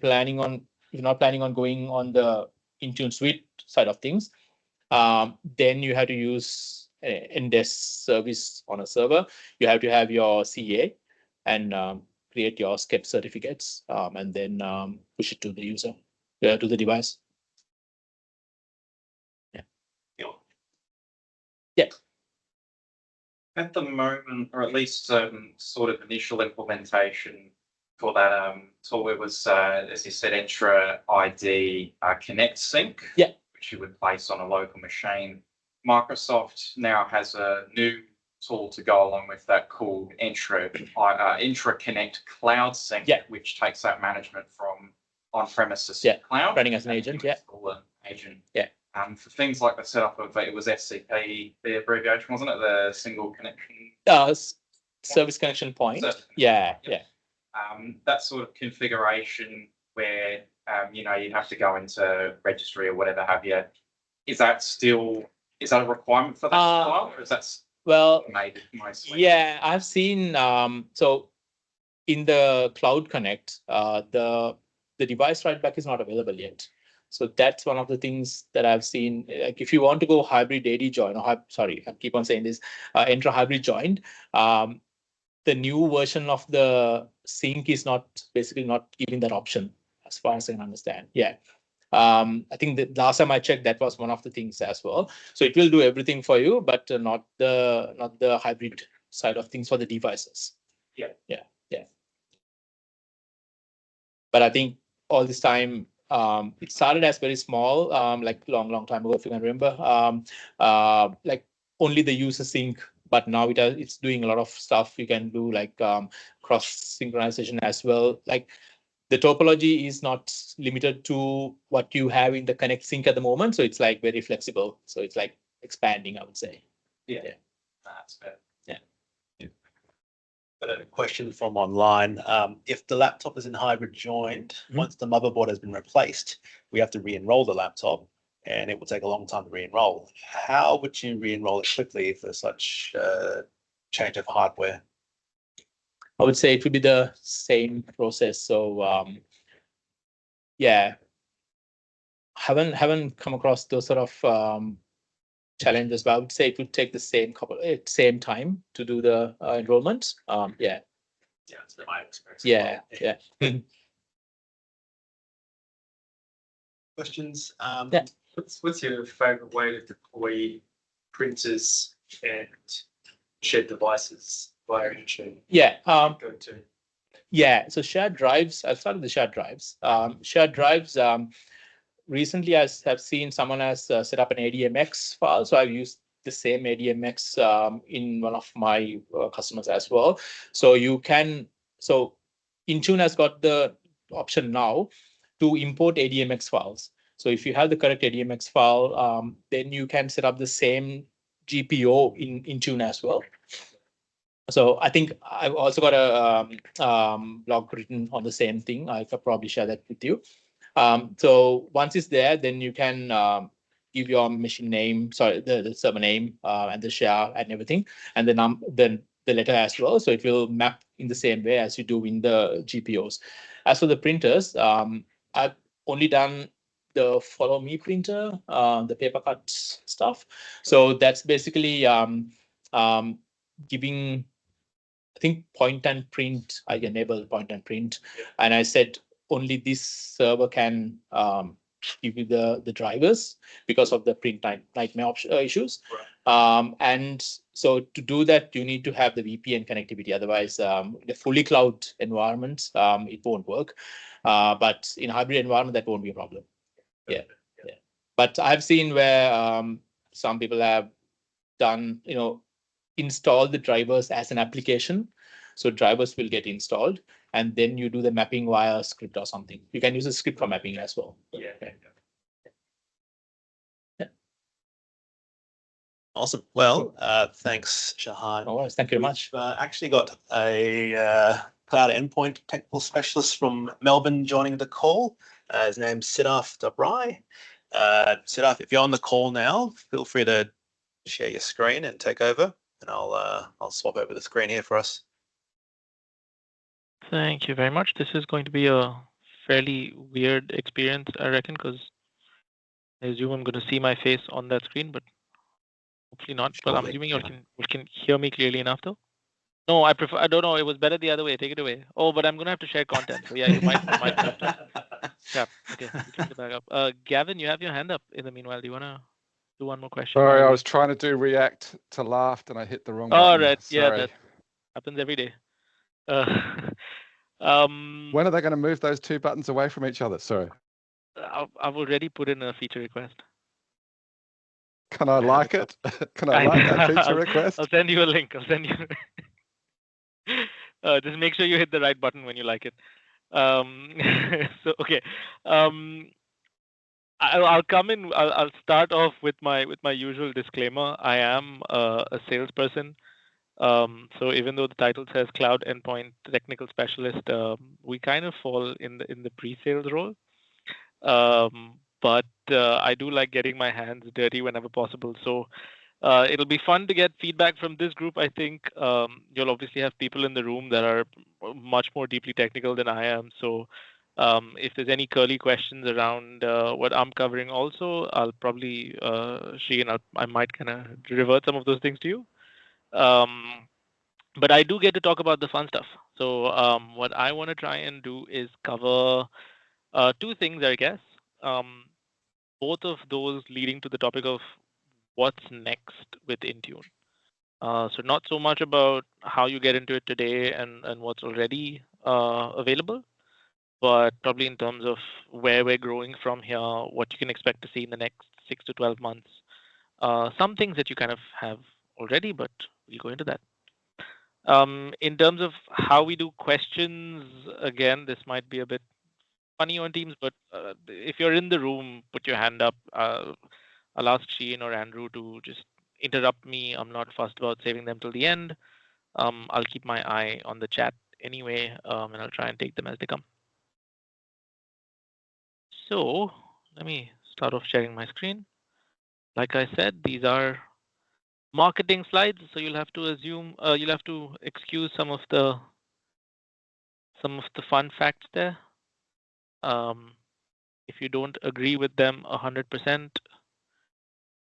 planning on going on the Intune Suite side of things, then you have to use NDES service on a server. You have to have your CA, and create your SCEP certificates and then push it to the user, to the device. Yeah. At the moment, or at least sort of initial implementation for that tool, it was, as you said, Entra ID Connect Sync, which you would place on a local machine. Microsoft now has a new tool to go along with that called Entra Connect Cloud Sync, which takes that management from on-premises to cloud. Running as an agent, agent. For things like the setup of it was SCP, the abbreviation, wasn't it? The single connection. Service connection point. That sort of configuration where you have to go into registry or whatever have you. Is that a requirement for that file, or is that made mostly? Yeah, I've seen. So in the Cloud Connect, the device write back is not available yet. So that's one of the things that I've seen. Like if you want to go hybrid AD join, I keep on saying this, Entra hybrid joined. The new version of the sync is basically not giving that option, as far as I can understand. I think the last time I checked, that was one of the things as well. So it will do everything for you, but not the hybrid side of things for the devices. But I think all this time, it started as very small, like long time ago, if you can remember, like only the user sync, but now it's doing a lot of stuff. You can do like cross synchronization as well. Like the topology is not limited to what you have in the Connect sync at the moment. So it's like very flexible. So it's like expanding, I would say. That's fair. Got a question from online. If the laptop is in hybrid joined, once the motherboard has been replaced, we have to re-enroll the laptop, and it will take a long time to re-enroll. How would you re-enroll it quickly for such change of hardware? I would say it would be the same process. So haven't come across those sort of challenges, but I would say it would take the same time to do the enrollment. It's been my experience. Questions? What's your favorite way to deploy printers and shared devices via Intune? So shared drives. I'll start with the shared drives. Shared drives. Recently, I have seen someone has set up an ADMX file. So I've used the same ADMX in one of my customers as well. So Intune has got the option now to import ADMX files. So if you have the correct ADMX file, then you can set up the same GPO in Intune as well. So I think I've also got a blog written on the same thing. I could probably share that with you. So once it's there, then you can give your machine name, the server name and the share and everything, and then the letter as well. So it will map in the same way as you do in the GPOs. As for the printers, I've only done the follow me printer, the paper cut stuff. So that's basically giving, I think, point and print. I enable point and print, and I said only this server can give you the drivers because of the print nightmare issues. And so to do that, you need to have the VPN connectivity. Otherwise, the fully cloud environment, it won't work. But in hybrid environment, that won't be a problem. But I've seen where some people have done, install the drivers as an application. So drivers will get installed, and then you do the mapping via script or something. You can use a script for mapping as well. Awesome. Well, thanks, Shahan. No worries. Thank you very much. We've actually got a cloud endpoint technical specialist from Melbourne joining the call. His name's Siddharth Dabrai. Siddharth, if you're on the call now, feel free to share your screen and take over, and I'll swap over the screen here for us. Thank you very much. This is going to be a fairly weird experience, I reckon, because I assume I'm going to see my face on that screen, but hopefully not. But I'm assuming you can hear me clearly enough, though. No, I prefer. I don't know. It was better the other way. Take it away. Oh, but I'm gonna have to share content. So yeah, you might have to. Crap. Okay, we can get back up. Gavin, you have your hand up. In the meanwhile, do you wanna do one more question? Sorry, I was trying to do React to Laughed and I hit the wrong button. All right. Yeah, Sorry. that happens every day. When are they going to move those two buttons away from each other? Sorry. I've already put in a feature request. Can I like it? Can I like that feature request? I'll send you a link. I'll send you. Just make sure you hit the right button when you like it. So okay. I'll come in. I'll start off with my usual disclaimer. I am a salesperson. So even though the title says Cloud Endpoint Technical Specialist, we kind of fall in the pre-sales role. But I do like getting my hands dirty whenever possible. So it'll be fun to get feedback from this group. I think you'll obviously have people in the room that are much more deeply technical than I am. So if there's any curly questions around what I'm covering also, I'll probably, Sheen, I might kind of revert some of those things to you. But I do get to talk about the fun stuff. So what I want to try and do is cover two things, I guess. Both of those leading to the topic of what's next with Intune. So not so much about how you get into it today and what's already available, but probably in terms of where we're growing from here, what you can expect to see in the next 6 to 12 months. Some things that you kind of have already, but we'll go into that. In terms of how we do questions, again, this might be a bit funny on Teams, but if you're in the room, put your hand up. I'll ask Sheen or Andrew to just interrupt me. I'm not fussed about saving them till the end. I'll keep my eye on the chat anyway, and I'll try and take them as they come. So let me start off sharing my screen. Like I said, these are marketing slides, so you'll have to excuse some of the fun facts there. If you don't agree with them 100%,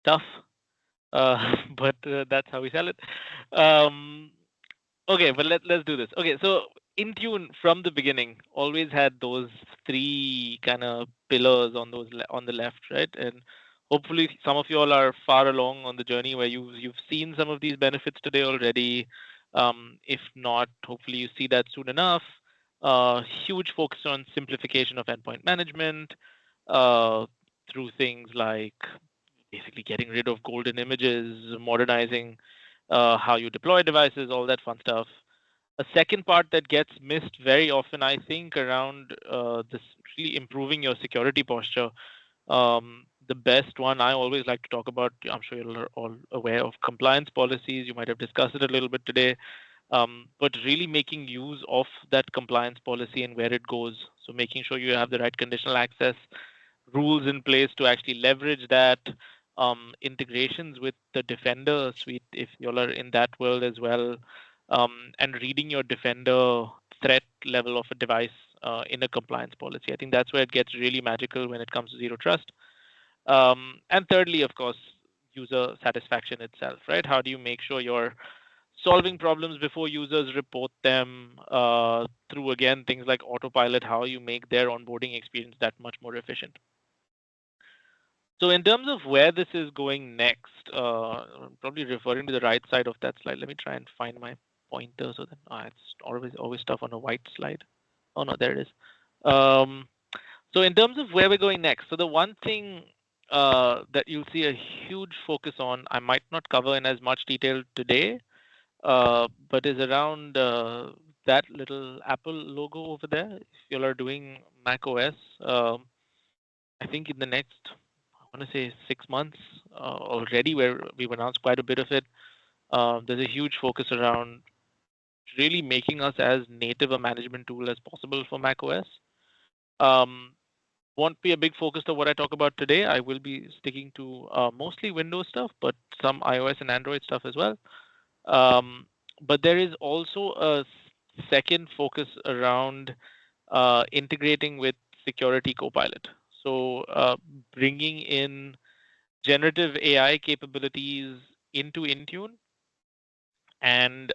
tough. But that's how we sell it. Okay, but let's do this. Okay, so Intune from the beginning always had those three kind of pillars on the left, right? And hopefully some of you all are far along on the journey where you've seen some of these benefits today already. If not, hopefully you see that soon enough. Huge focus on simplification of endpoint management through things like basically getting rid of golden images, modernizing how you deploy devices, all that fun stuff. A second part that gets missed very often, I think, around this really improving your security posture. The best one I always like to talk about, I'm sure you're all aware of compliance policies. You might have discussed it a little bit today. But really making use of that compliance policy and where it goes. So making sure you have the right conditional access rules in place to actually leverage that. Integrations with the Defender suite, if y'all are in that world as well, and reading your Defender threat level of a device in a compliance policy. I think that's where it gets really magical when it comes to zero trust. And thirdly, of course, user satisfaction itself, right? How do you make sure you're solving problems before users report them through, again, things like autopilot, how you make their onboarding experience that much more efficient. So in terms of where this is going next, I'm probably referring to the right side of that slide. Let me try and find my pointer so that it's always tough on a white slide. Oh no, there it is. So in terms of where we're going next, so the one thing that you'll see a huge focus on, I might not cover in as much detail today, but is around that little Apple logo over there. If you are doing Mac OS, I think in the next, I want to say 6 months already, where we've announced quite a bit of it. There's a huge focus around really making us as native a management tool as possible for Mac OS. Won't be a big focus to what I talk about today. I will be sticking to mostly Windows stuff, but some iOS and Android stuff as well. But there is also a second focus around integrating with Security Copilot. So bringing in generative AI capabilities into Intune and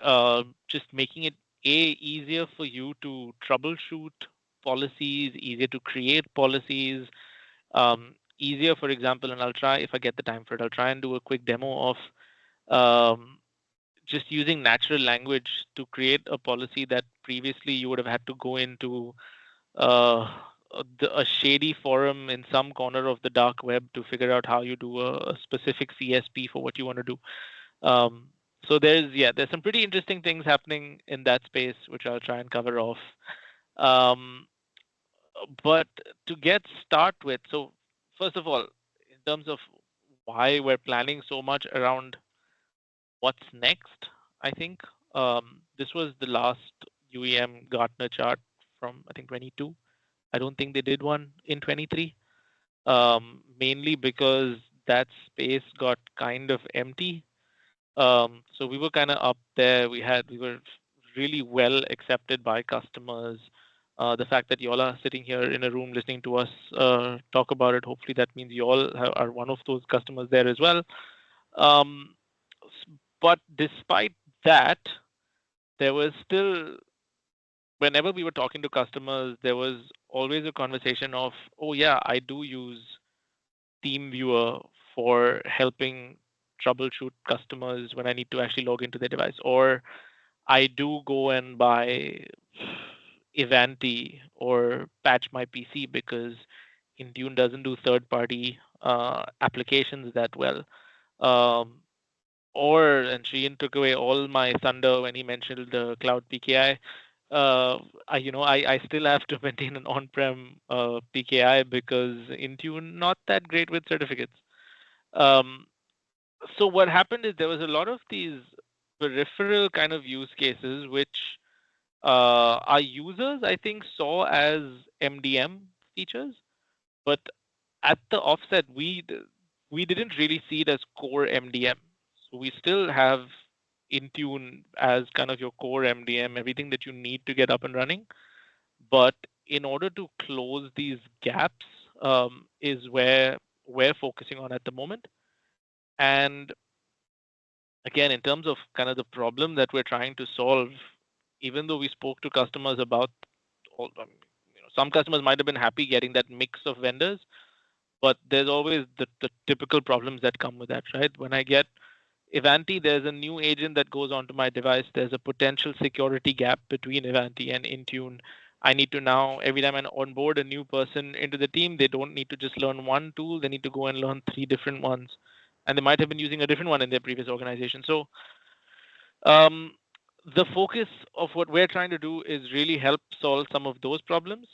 just making it easier for you to troubleshoot policies, easier to create policies, easier, for example, and I'll try, if I get the time for it, I'll try and do a quick demo of just using natural language to create a policy that previously you would have had to go into a shady forum in some corner of the dark web to figure out how you do a specific CSP for what you want to do. So there's some pretty interesting things happening in that space, which I'll try and cover off. But to get start with, so first of all, in terms of why we're planning so much around what's next, I think this was the last UEM Gartner chart from, I think, 22. I don't think they did one in 23, mainly because that space got kind of empty. So we were kind of up there. We were really well accepted by customers. The fact that you all are sitting here in a room listening to us talk about it, hopefully that means you all are one of those customers there as well. But despite that, there was still, whenever we were talking to customers, there was always a conversation of, oh yeah, I do use TeamViewer for helping troubleshoot customers when I need to actually log into their device, or I do go and buy Ivanti or patch my PC because Intune doesn't do third-party applications that well. And Sheehan took away all my thunder when he mentioned the cloud PKI. I still have to maintain an on-prem PKI because Intune not that great with certificates. So what happened is there was a lot of these peripheral kind of use cases which our users, I think, saw as MDM features, but at the offset, we didn't really see it as core MDM. So we still have Intune as kind of your core MDM, everything that you need to get up and running. But in order to close these gaps is where we're focusing on at the moment. And again, in terms of kind of the problem that we're trying to solve, even though we spoke to customers about, some customers might have been happy getting that mix of vendors, but there's always the typical problems that come with that, right? When I get Ivanti, there's a new agent that goes onto my device. There's a potential security gap between Ivanti and Intune. I need to now, every time I onboard a new person into the team, they don't need to just learn one tool. They need to go and learn 3 different ones. And they might have been using a different one in their previous organization. So the focus of what we're trying to do is really help solve some of those problems.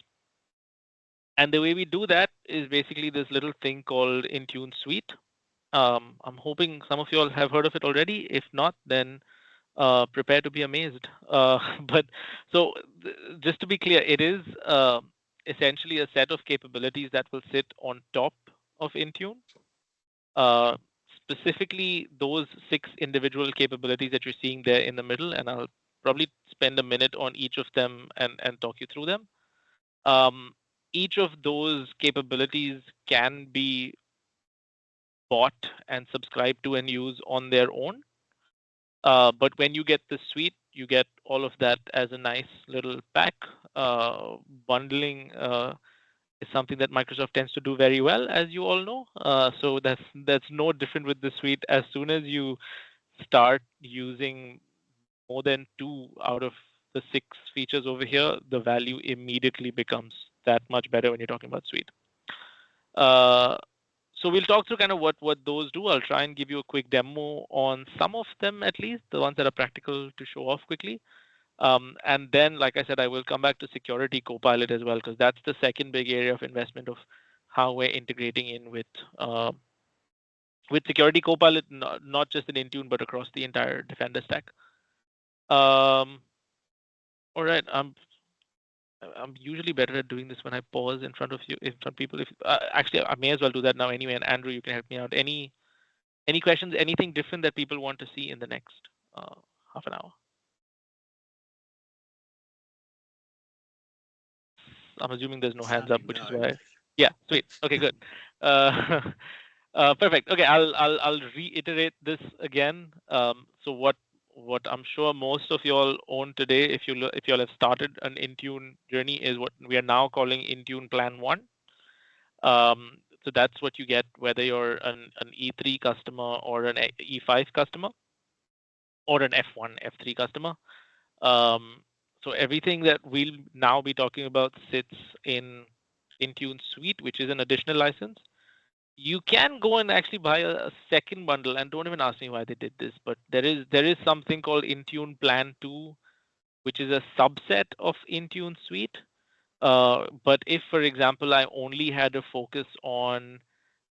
And the way we do that is basically this little thing called Intune Suite. I'm hoping some of you all have heard of it already. If not, then prepare to be amazed. But so just to be clear, it is essentially a set of capabilities that will sit on top of Intune. Specifically, those 6 individual capabilities that you're seeing there in the middle, and I'll probably spend a minute on each of them and talk you through them. Each of those capabilities can be bought and subscribed to and use on their own. But when you get the suite, you get all of that as a nice little pack. Bundling is something that Microsoft tends to do very well, as you all know. So that's no different with the suite. As soon as you start using more than 2 out of the 6 features over here, the value immediately becomes that much better when you're talking about suite. So we'll talk through kind of what those do. I'll try and give you a quick demo on some of them, at least the ones that are practical to show off quickly. And then, like I said, I will come back to Security Copilot as well, because that's the second big area of investment of how we're integrating in with Security Copilot, not just in Intune, but across the entire Defender stack. All right, I'm usually better at doing this when I pause in front of you, in front of people. If actually, I may as well do that now anyway. And Andrew, you can help me out. Any questions? Anything different that people want to see in the next half an hour? I'm assuming there's no hands up, which is why. Yeah, sweet. Okay, good. Perfect. Okay, I'll reiterate this again. So what what I'm sure most of y'all own today, if you all have started an Intune journey, is what we are now calling Intune Plan 1. So that's what you get whether you're an E3 customer or an E5 customer or an F1, F3 customer. So everything that we'll now be talking about sits in Intune Suite, which is an additional license. You can go and actually buy a second bundle, and don't even ask me why they did this, but there is something called Intune Plan 2, which is a subset of Intune Suite. But if, for example, I only had a focus on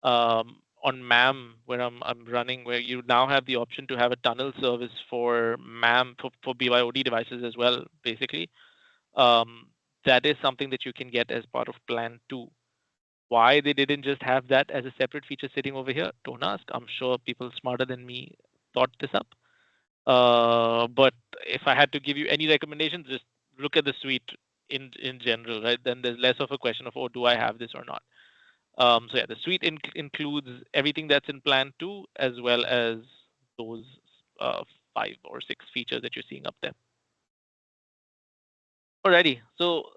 MAM, where I'm running, where you now have the option to have a tunnel service for MAM for BYOD devices as well, basically. That is something that you can get as part of Plan 2. Why they didn't just have that as a separate feature sitting over here, don't ask. I'm sure people smarter than me thought this up. But if I had to give you any recommendations, just look at the suite in general, right? Then there's less of a question of, oh, do I have this or not? So yeah, the suite includes everything that's in Plan 2, as well as those 5 or 6 features that you're seeing up there. Alrighty, so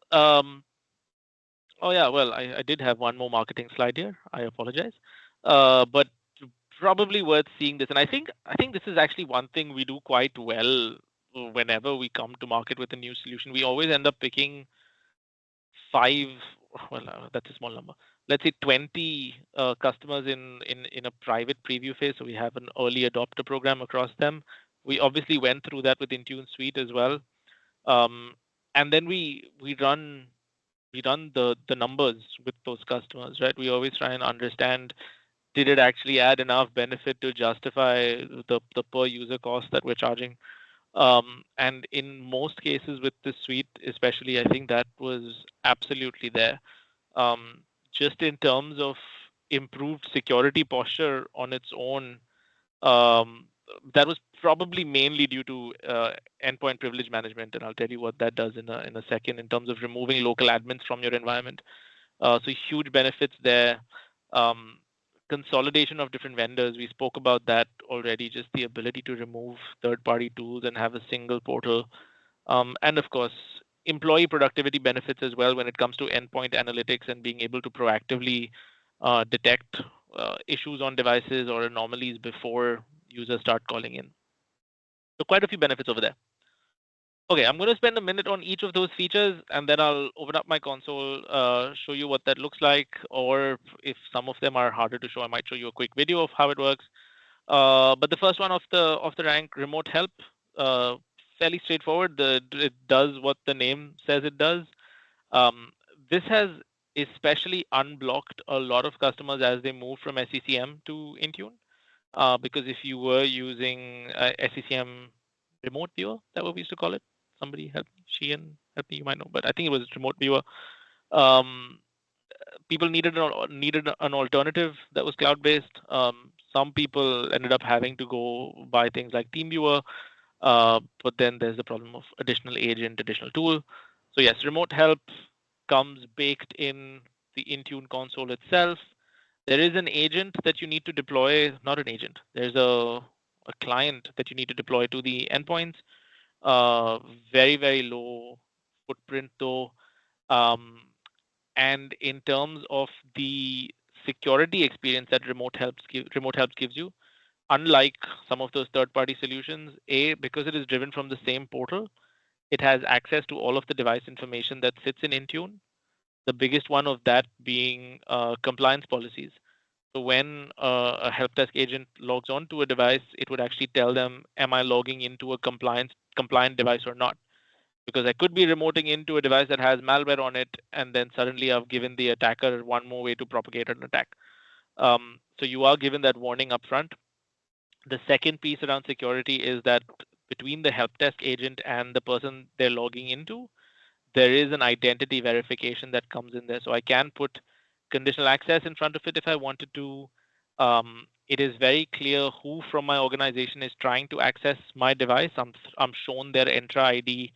oh yeah, well, I did have one more marketing slide here. I apologize, but probably worth seeing this. And I think this is actually one thing we do quite well whenever we come to market with a new solution. We always end up picking 5. Well, that's a small number. Let's say 20 customers in a private preview phase. So we have an early adopter program across them. We obviously went through that with Intune Suite as well, and then we run the numbers with those customers, right? We always try and understand, did it actually add enough benefit to justify the per user cost that we're charging? And in most cases with the suite, especially, I think that was absolutely there. Just in terms of improved security posture on its own, that was probably mainly due to endpoint privilege management, and I'll tell you what that does in a second in terms of removing local admins from your environment. So huge benefits there. Consolidation of different vendors, we spoke about that already, just the ability to remove third-party tools and have a single portal. And of course, employee productivity benefits as well when it comes to endpoint analytics and being able to proactively detect issues on devices or anomalies before users start calling in. So quite a few benefits over there. Okay, I'm going to spend a minute on each of those features, and then I'll open up my console, show you what that looks like, or if some of them are harder to show, I might show you a quick video of how it works. But the first one of the rank, remote help, fairly straightforward. It does what the name says it does. This has especially unblocked a lot of customers as they move from SCCM to Intune, because if you were using SCCM remote viewer, that what we used to call it. Somebody help me, help me, you might know, but I think it was remote viewer. People needed an alternative that was cloud-based. Some people ended up having to go buy things like TeamViewer, but then there's the problem of additional agent, additional tool. So yes, remote help comes baked in the Intune console itself. There is an agent that you need to deploy, not an agent. There's a client that you need to deploy to the endpoints. Very, very low footprint though. And in terms of the security experience that remote helps gives you, unlike some of those third-party solutions, because it is driven from the same portal, it has access to all of the device information that sits in Intune. The biggest one of that being compliance policies. So when a help desk agent logs on to a device, it would actually tell them, am I logging into a compliant device or not? Because I could be remoting into a device that has malware on it, and then suddenly I've given the attacker one more way to propagate an attack. So you are given that warning up front. The second piece around security is that between the help desk agent and the person they're logging into, there is an identity verification that comes in there. So I can put conditional access in front of it if I wanted to. It is very clear who from my organization is trying to access my device. I'm shown their Entra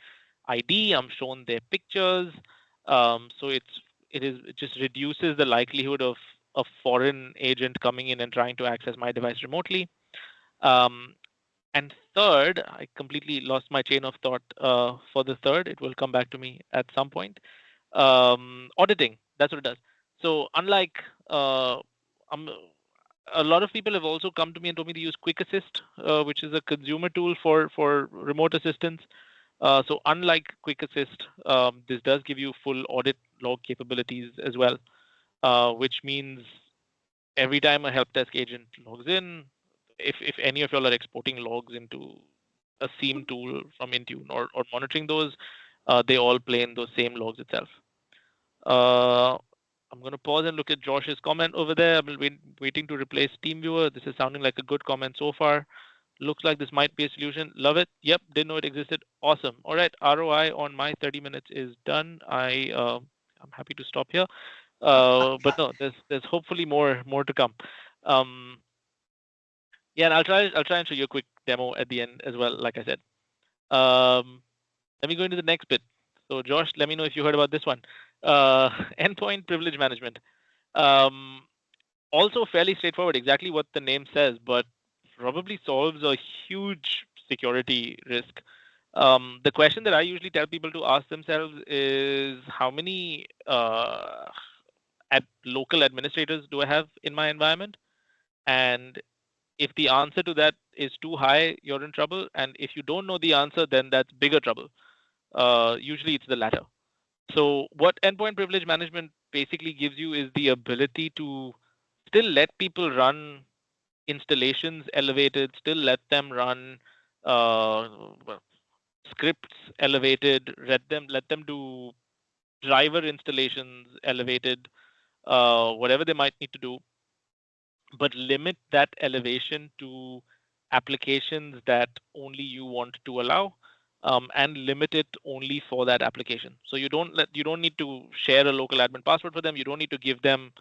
ID. I'm shown their pictures. So it just reduces the likelihood of a foreign agent coming in and trying to access my device remotely. And third, I completely lost my chain of thought for the third. It will come back to me at some point. Auditing, that's what it does. So unlike um, a lot of people have also come to me and told me to use Quick Assist, which is a consumer tool for remote assistance. So unlike Quick Assist, this does give you full audit log capabilities as well, which means every time a help desk agent logs in, if any of y'all are exporting logs into a SIEM tool from Intune or monitoring those, they all play in those same logs itself. I'm going to pause and look at Josh's comment over there. I've been waiting to replace TeamViewer. This is sounding like a good comment so far. Looks like this might be a solution. Love it. Yep, didn't know it existed. Awesome. All right, ROI on my 30 minutes is done. I'm happy to stop here. But no, there's hopefully more to come. Yeah, and I'll try and show you a quick demo at the end as well. Like I said, let me go into the next bit. So Josh, let me know if you heard about this one. Endpoint privilege management. Also fairly straightforward, exactly what the name says, but probably solves a huge security risk. The question that I usually tell people to ask themselves is how many local administrators do I have in my environment? And if the answer to that is too high, you're in trouble. And if you don't know the answer, then that's bigger trouble. Usually it's the latter. So what endpoint privilege management basically gives you is the ability to still let people run installations elevated, still let them run uh, scripts elevated, let them do driver installations elevated, whatever they might need to do, but limit that elevation to applications that only you want to allow, and limit it only for that application. So you don't need to share a local admin password for them. You don't need to give them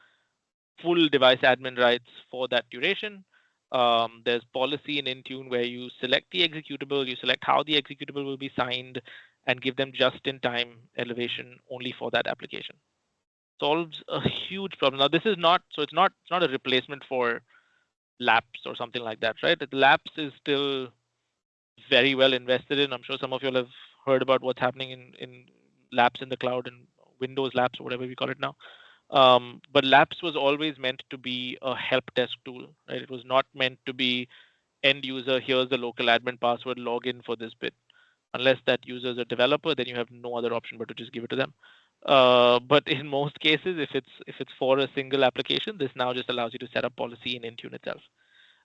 full device admin rights for that duration. There's policy in Intune where you select the executable, you select how the executable will be signed, and give them just-in-time elevation only for that application. Solves a huge problem. Now, this is not so it's not a replacement for Laps or something like that, right? The Laps is still very well invested in. I'm sure some of you have heard about what's happening in Laps in the cloud and Windows Laps or whatever we call it now. But Laps was always meant to be a help desk tool, right? It was not meant to be end user, here's the local admin password, log in for this bit. Unless that user is a developer, then you have no other option but to just give it to them. But in most cases, if it's for a single application, this now just allows you to set up policy in Intune itself.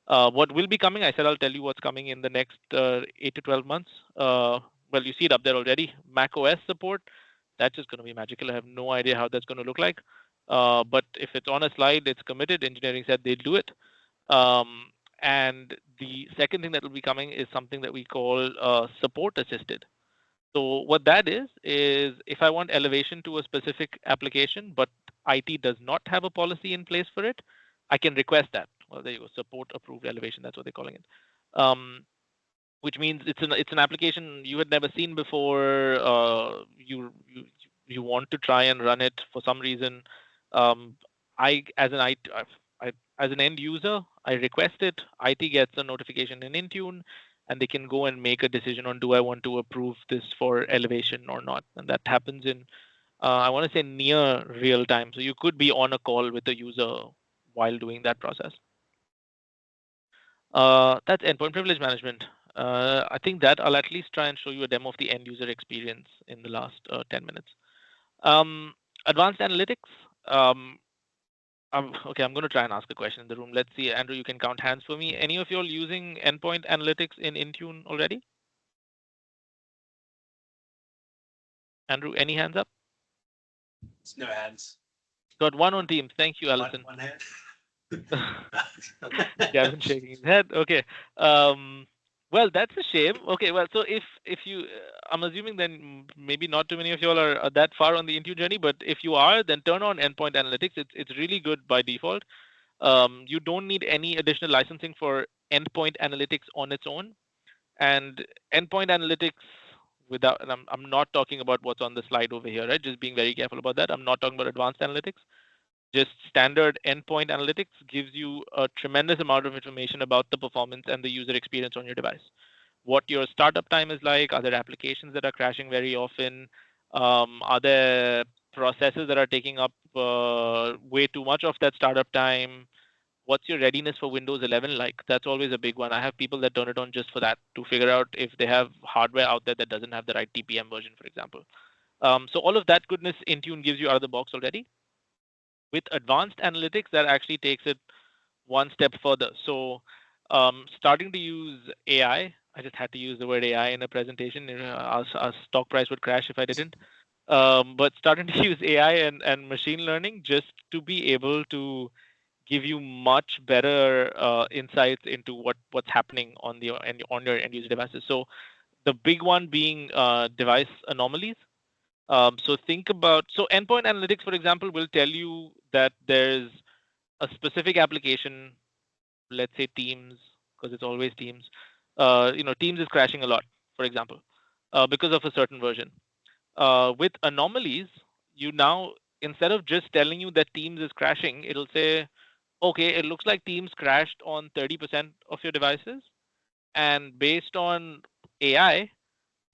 What will be coming? I said I'll tell you what's coming in the next 8 to 12 months. Well, you see it up there already. Mac OS support. That's just going to be magical. I have no idea how that's going to look like. But if it's on a slide, it's committed. Engineering said they'll do it. And the second thing that will be coming is something that we call support assisted. So what that is if I want elevation to a specific application, but IT does not have a policy in place for it, I can request that. Well, there you go, support approved elevation. That's what they're calling it. Which means it's an application you had never seen before. You want to try and run it for some reason. As an end user, I request it. IT gets a notification in Intune, and they can go and make a decision on do I want to approve this for elevation or not. And that happens in I want to say near real time. So you could be on a call with the user while doing that process. That's endpoint privilege management. I think that I'll at least try and show you a demo of the end user experience in the last 10 minutes. Advanced analytics. Okay, I'm going to try and ask a question in the room. Let's see, Andrew, you can count hands for me. Any of you all using endpoint analytics in Intune already? Andrew, any hands up? It's no hands. Got one on Teams. Thank you, Alison. One hand. Gavin shaking his head. Okay. Well, that's a shame. Okay. Well, so if you, I'm assuming then maybe not too many of you all are that far on the Intune journey, but if you are, then turn on endpoint analytics. It's really good by default. You don't need any additional licensing for endpoint analytics on its own. And endpoint analytics without, and I'm not talking about what's on the slide over here, right? Just being very careful about that. I'm not talking about advanced analytics. Just standard endpoint analytics gives you a tremendous amount of information about the performance and the user experience on your device. What your startup time is like, are there applications that are crashing very often, are there processes that are taking up way too much of that startup time, what's your readiness for Windows 11 like? That's always a big one. I have people that turn it on just for that, to figure out if they have hardware out there that doesn't have the right TPM version, for example. So all of that goodness Intune gives you out of the box already. With advanced analytics, that actually takes it one step further. So starting to use AI, I just had to use the word AI in a presentation. Our stock price would crash if I didn't. But starting to use AI and machine learning just to be able to give you much better insights into what's happening on your end user devices. So the big one being device anomalies. So think about, so endpoint analytics, for example, will tell you that there's a specific application, let's say Teams, because it's always Teams. Teams is crashing a lot, for example, because of a certain version. With anomalies, you now, instead of just telling you that Teams is crashing, it'll say, okay, it looks like Teams crashed on 30% of your devices. And based on AI,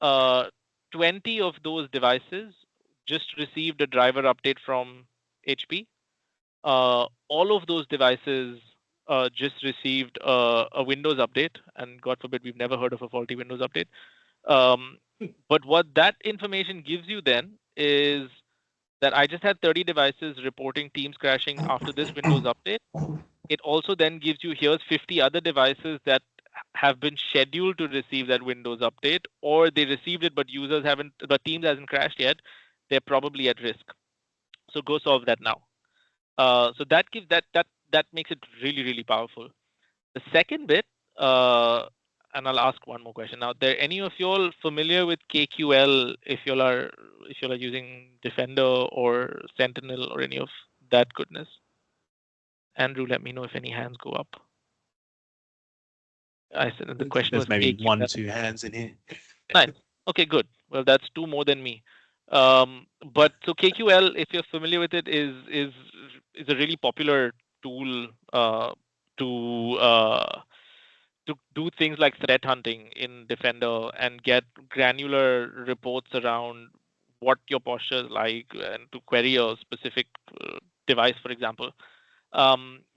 20 of those devices just received a driver update from HP. All of those devices just received a Windows update, and God forbid, we've never heard of a faulty Windows update. But what that information gives you then is that I just had 30 devices reporting Teams crashing after this Windows update. It also then gives you, here's 50 other devices that have been scheduled to receive that Windows update, or they received it but users haven't, the Teams hasn't crashed yet. They're probably at risk. So go solve that now. So that gives that makes it really, really powerful. The second bit, and I'll ask one more question. Now, are there any of y'all familiar with KQL if y'all are using Defender or Sentinel or any of that goodness? Andrew, let me know if any hands go up. I said the question There's was maybe KQL. 1 or 2 hands in here. Nice. Okay, good. Well, that's 2 more than me. But so KQL, if you're familiar with it, is a really popular tool to do things like threat hunting in Defender and get granular reports around what your posture is like and to query a specific device, for example.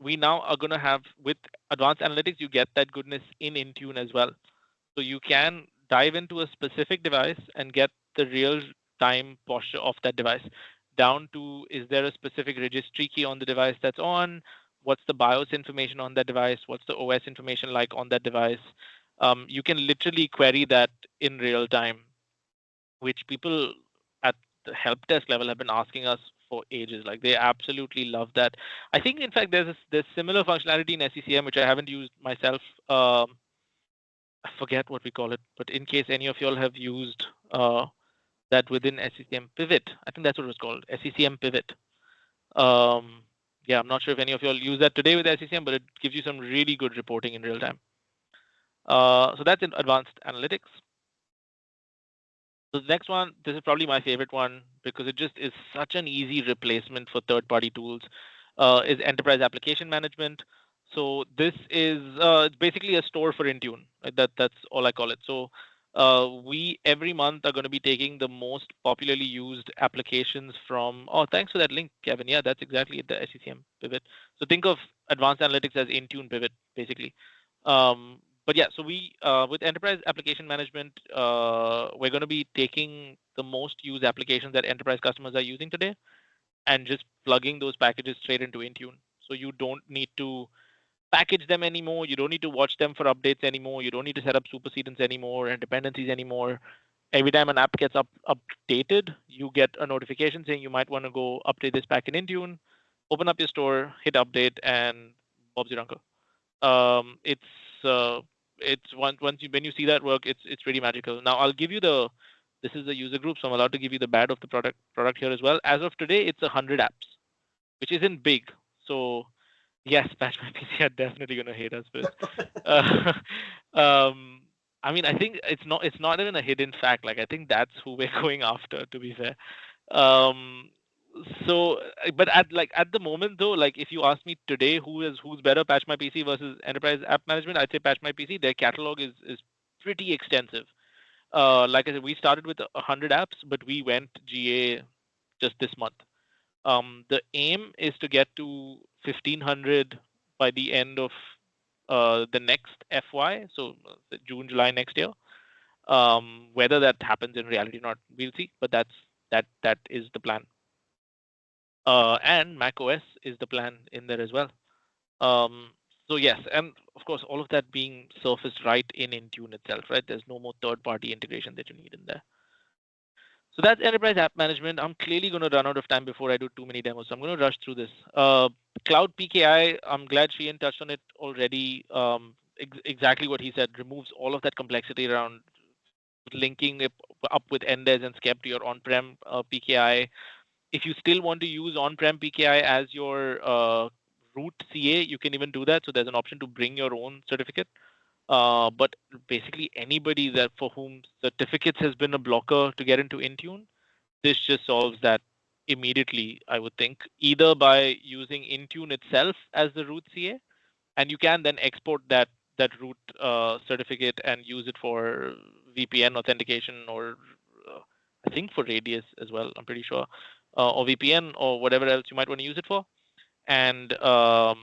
We now are going to have, with advanced analytics, you get that goodness in Intune as well. So you can dive into a specific device and get the real time posture of that device, down to, is there a specific registry key on the device that's on? What's the BIOS information on that device? What's the OS information like on that device? You can literally query that in real time, which people at the help desk level have been asking us for ages. Like, they absolutely love that. I think, in fact, there's similar functionality in SCCM, which I haven't used myself. I forget what we call it, but in case any of y'all have used that within SCCM Pivot, I think that's what it was called, SCCM Pivot. Yeah, I'm not sure if any of y'all use that today with SCCM, but it gives you some really good reporting in real time. So that's in advanced analytics. So the next one, this is probably my favorite one because it just is such an easy replacement for third-party tools, is enterprise application management. So this is it's basically a store for Intune. Right? That's all I call it. So we every month are going to be taking the most popularly used applications from. Oh, thanks for that link, Kevin. Yeah, that's exactly the SCCM Pivot. So think of advanced analytics as Intune Pivot, basically. But yeah, so we with enterprise application management, we're going to be taking the most used applications that enterprise customers are using today and just plugging those packages straight into Intune. So you don't need to package them anymore. You don't need to watch them for updates anymore. You don't need to set up supersedence anymore and dependencies anymore. Every time an app gets updated, you get a notification saying you might want to go update this pack in Intune. Open up your store, hit update, and Bob's your uncle. It's once you, when you see that work, it's really magical. Now I'll give you this is the user group, so I'm allowed to give you the bad of the product here as well. As of today, it's 100 apps, which isn't big. So yes, Patch My PC are definitely gonna hate us for it. I mean, I think it's not even a hidden fact. Like, I think that's who we're going after, to be fair. but at the moment though, like if you ask me today, who's better, Patch My PC versus Enterprise App Management, I'd say Patch My PC. Their catalog is pretty extensive. Like I said, we started with 100 apps, but we went GA just this month. The aim is to get to 1,500 by the end of the next FY, so June, July next year. Whether that happens in reality or not, we'll see. But that is the plan. And Mac OS is the plan in there as well. So yes, and of course, all of that being surfaced right in Intune itself, right? There's no more third-party integration that you need in there. So that's Enterprise App Management. I'm clearly going to run out of time before I do too many demos. So I'm going to rush through this. Cloud PKI, I'm glad Sheehan touched on it already. Exactly what he said, removes all of that complexity around linking it up with NDES and SCEP to your on-prem PKI. If you still want to use on-prem PKI as your root CA, you can even do that. So there's an option to bring your own certificate. But basically anybody that for whom certificates has been a blocker to get into Intune, this just solves that immediately, I would think, either by using Intune itself as the root CA, and you can then export that root certificate and use it for VPN authentication, or I think for Radius as well, I'm pretty sure, or VPN or whatever else you might want to use it for. And so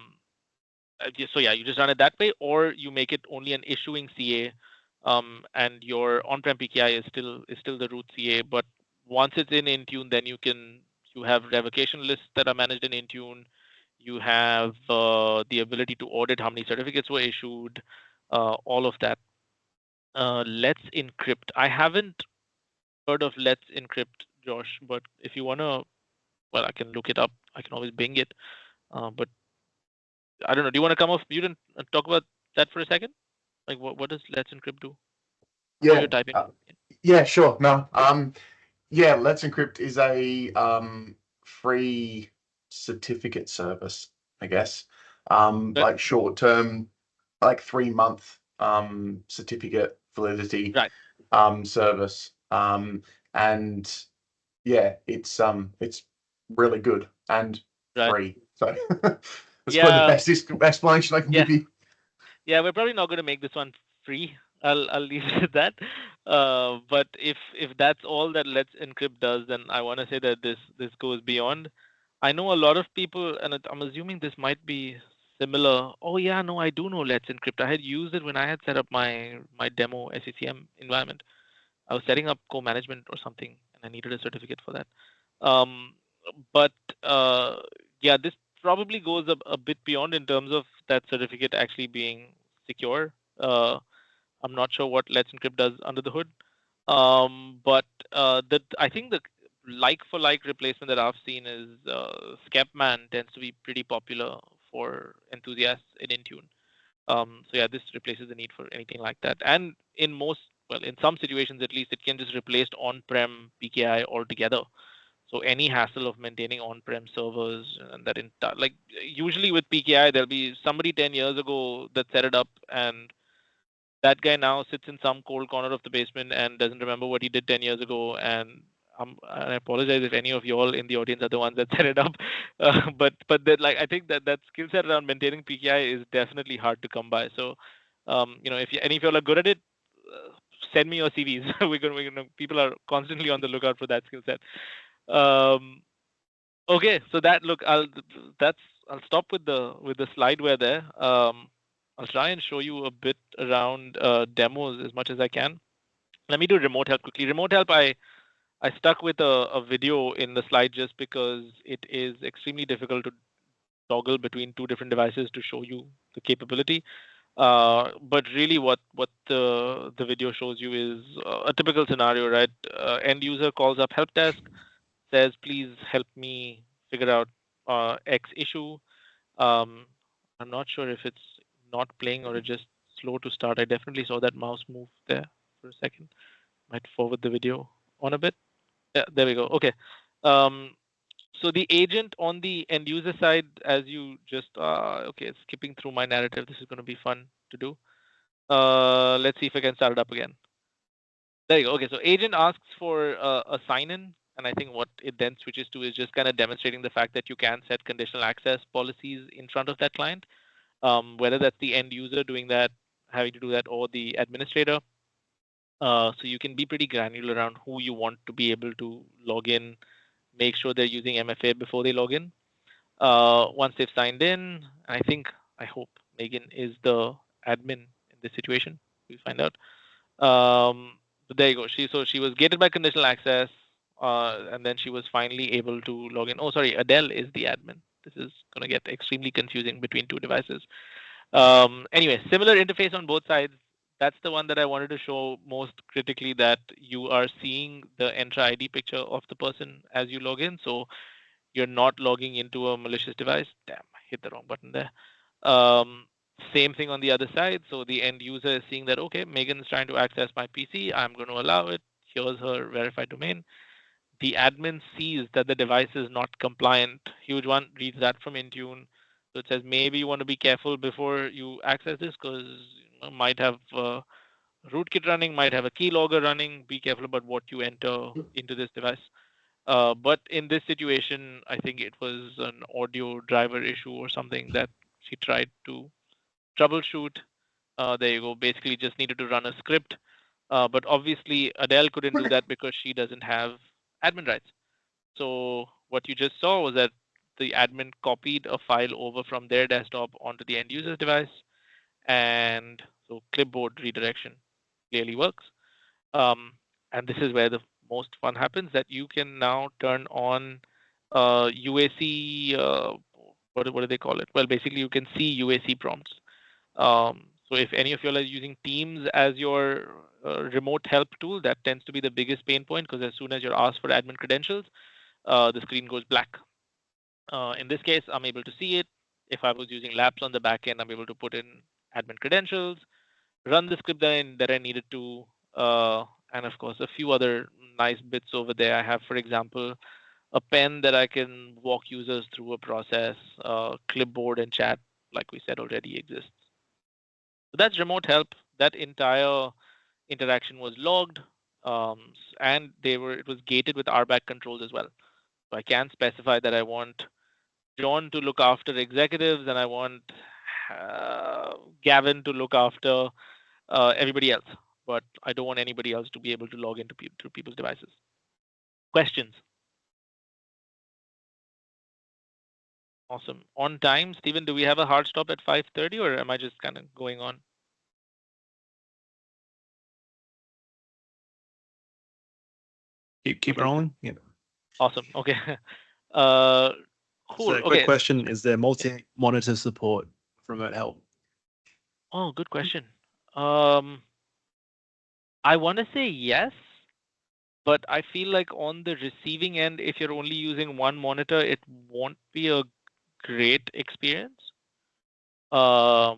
yeah, you just run it that way, or you make it only an issuing CA, and your on-prem PKI is still the root CA. But once it's in Intune, then you have revocation lists that are managed in Intune. You have the ability to audit how many certificates were issued, all of that. Let's Encrypt. I haven't heard of Let's Encrypt, Josh, but if you wanna, well, I can look it up. I can always Bing it. But I don't know. Do you want to come off mute and talk about that for a second? Like, what does Let's Encrypt do? Yeah, you're typing. Yeah, sure. No, yeah, Let's Encrypt is a free certificate service, I guess. Like short-term, like 3-month certificate validity service. And yeah, it's really good and free. So that's probably the best explanation I can give you. Yeah, we're probably not going to make this one free. I'll leave it at that. But if that's all that Let's Encrypt does, then I want to say that this goes beyond. I know a lot of people, and I'm assuming this might be similar. Oh yeah, no, I do know Let's Encrypt. I had used it when I had set up my demo SCCM environment. I was setting up co-management or something, and I needed a certificate for that. But yeah, this probably goes a bit beyond in terms of that certificate actually being secure. I'm not sure what Let's Encrypt does under the hood. But I think the like-for-like replacement that I've seen is SCEPman tends to be pretty popular for enthusiasts in Intune. So yeah, this replaces the need for anything like that. And in some situations at least, it can just replace on-prem PKI altogether. So any hassle of maintaining on-prem servers and that like usually with PKI, there'll be somebody 10 years ago that set it up, and that guy now sits in some cold corner of the basement and doesn't remember what he did 10 years ago. And I apologize if any of you all in the audience are the ones that set it up. But that, like, I think that skill set around maintaining PKI is definitely hard to come by. So, if any of you all are good at it, send me your CVs. we're gonna people are constantly on the lookout for that skill set. Okay, so I'll stop with the slideware there. I'll try and show you a bit around demos as much as I can. Let me do remote help quickly. Remote help, I stuck with a video in the slide just because it is extremely difficult to toggle between two different devices to show you the capability. But really what the video shows you is a typical scenario, right? End user calls up help desk, says, please help me figure out X issue. I'm not sure if it's not playing or it's just slow to start. I definitely saw that mouse move there for a second. Might forward the video on a bit. Yeah, there we go. Okay. So the agent on the end user side, as you just, okay, skipping through my narrative. This is going to be fun to do. Let's see if I can start it up again. There you go. Okay, so agent asks for a sign-in, And I think what it then switches to is just kind of demonstrating the fact that you can set conditional access policies in front of that client, whether that's the end user doing that, having to do that, or the administrator. So you can be pretty granular around who you want to be able to log in, make sure they're using MFA before they log in. Once they've signed in, I hope Megan is the admin in this situation. We find out. But there you go. She was gated by conditional access, and then she was finally able to log in. Oh, sorry, Adele is the admin. This is going to get extremely confusing between two devices. Anyway, similar interface on both sides. That's the one that I wanted to show most critically, that you are seeing the Entra ID picture of the person as you log in. So you're not logging into a malicious device. Damn, I hit the wrong button there. Same thing on the other side. So the end user is seeing that, okay, Megan's trying to access my PC. I'm going to allow it. Here's her verified domain. The admin sees that the device is not compliant. Huge one, reads that from Intune. So it says maybe you want to be careful before you access this, because might have rootkit running, might have a keylogger running. Be careful about what you enter into this device. But in this situation, I think it was an audio driver issue or something that she tried to troubleshoot. There you go. Basically, just needed to run a script. But obviously, Adele couldn't do that because she doesn't have admin rights. So what you just saw was that the admin copied a file over from their desktop onto the end user's device. And so clipboard redirection clearly works. And this is where the most fun happens, that you can now turn on UAC, what do they call it? Well, basically you can see UAC prompts. So if any of you are using Teams as your remote help tool, that tends to be the biggest pain point, because as soon as you're asked for admin credentials, the screen goes black. In this case, I'm able to see it. If I was using Labs on the back end, I'm able to put in admin credentials, run the script that I needed to, and of course, a few other nice bits over there. I have, for example, a pen that I can walk users through a process. Clipboard and chat, like we said, already exists. So that's remote help. That entire interaction was logged, and it was gated with RBAC controls as well. So I can specify that I want John to look after executives, and I want Gavin to look after everybody else. But I don't want anybody else to be able to log into through people's devices. Questions? Awesome. On time, Stephen, do we have a hard stop at 5:30, or am I just kind of going on? Keep rolling. Yeah. Awesome. Okay. Cool. So, quick question: is there multi-monitor support for remote help? Oh, good question. I want to say yes, but I feel like on the receiving end, if you're only using one monitor, it won't be a great experience. Yeah.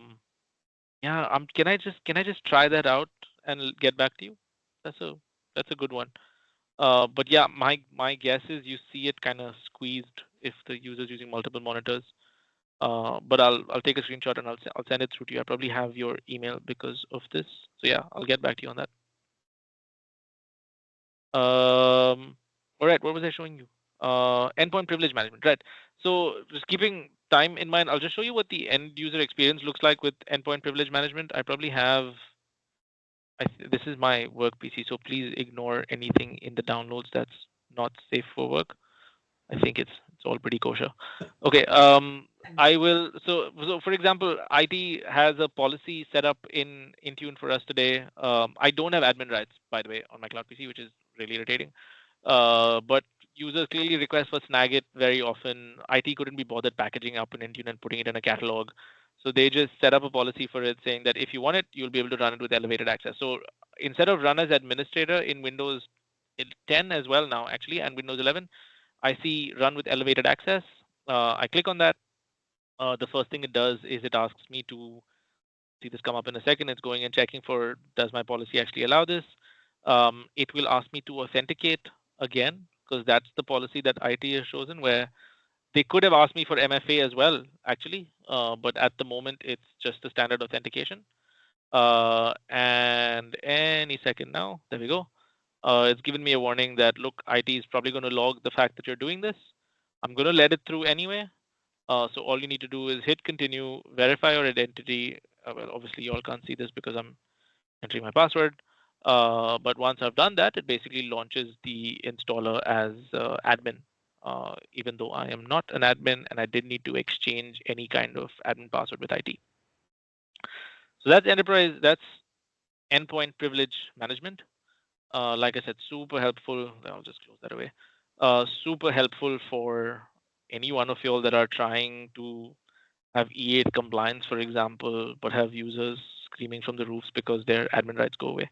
Can I just try that out and get back to you? That's a good one. But yeah, my guess is you see it kind of squeezed if the user's using multiple monitors. But I'll take a screenshot and I'll send it through to you. I probably have your email because of this. So yeah, I'll get back to you on that. All right, what was I showing you? Endpoint privilege management, right? So just keeping time in mind, I'll just show you what the end user experience looks like with endpoint privilege management. I probably have. This is my work PC, so please ignore anything in the downloads that's not safe for work. I think it's all pretty kosher. Okay. I will. So for example, IT has a policy set up in Intune for us today. I don't have admin rights, by the way, on my cloud PC, which is really irritating. But users clearly request for Snagit very often. IT couldn't be bothered packaging up in Intune and putting it in a catalog. So they just set up a policy for it saying that if you want it, you'll be able to run it with elevated access. So instead of run as administrator in Windows 10 as well now, actually, and Windows 11, I see run with elevated access. I click on that. The first thing it does is it asks me to see this come up in a second. It's going and checking for, does my policy actually allow this? It will ask me to authenticate again, because that's the policy that IT has chosen, where they could have asked me for MFA as well, actually. But at the moment, it's just the standard authentication. And any second now, there we go. It's given me a warning that, look, IT is probably going to log the fact that you're doing this. I'm going to let it through anyway. So all you need to do is hit continue, verify your identity. Well, obviously, you all can't see this because I'm entering my password. But once I've done that, it basically launches the installer as admin, even though I am not an admin and I didn't need to exchange any kind of admin password with IT. So that's enterprise, that's endpoint privilege management. Like I said, super helpful. I'll just close that away. Super helpful for any one of you all that are trying to have E8 compliance, for example, but have users screaming from the roofs because their admin rights go away.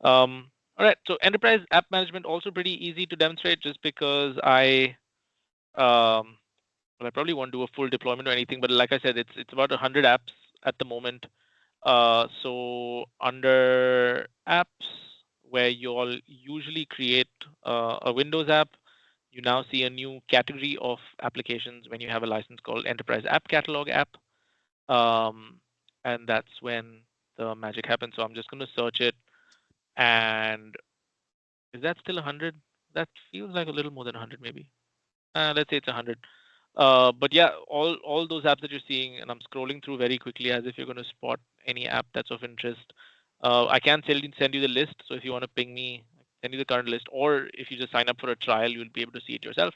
All right, so enterprise app management also pretty easy to demonstrate just because well, I probably won't do a full deployment or anything, but like I said, it's about 100 apps at the moment. So under apps, where you all usually create a Windows app, you now see a new category of applications when you have a license called Enterprise App Catalog app. And that's when the magic happens. So I'm just going to search it. And is that still 100? That feels like a little more than 100, maybe. Let's say it's 100. But yeah, all those apps that you're seeing, and I'm scrolling through very quickly as if you're going to spot any app that's of interest. I can send you the list. So if you want to ping me, send you the current list, or if you just sign up for a trial, you'll be able to see it yourself.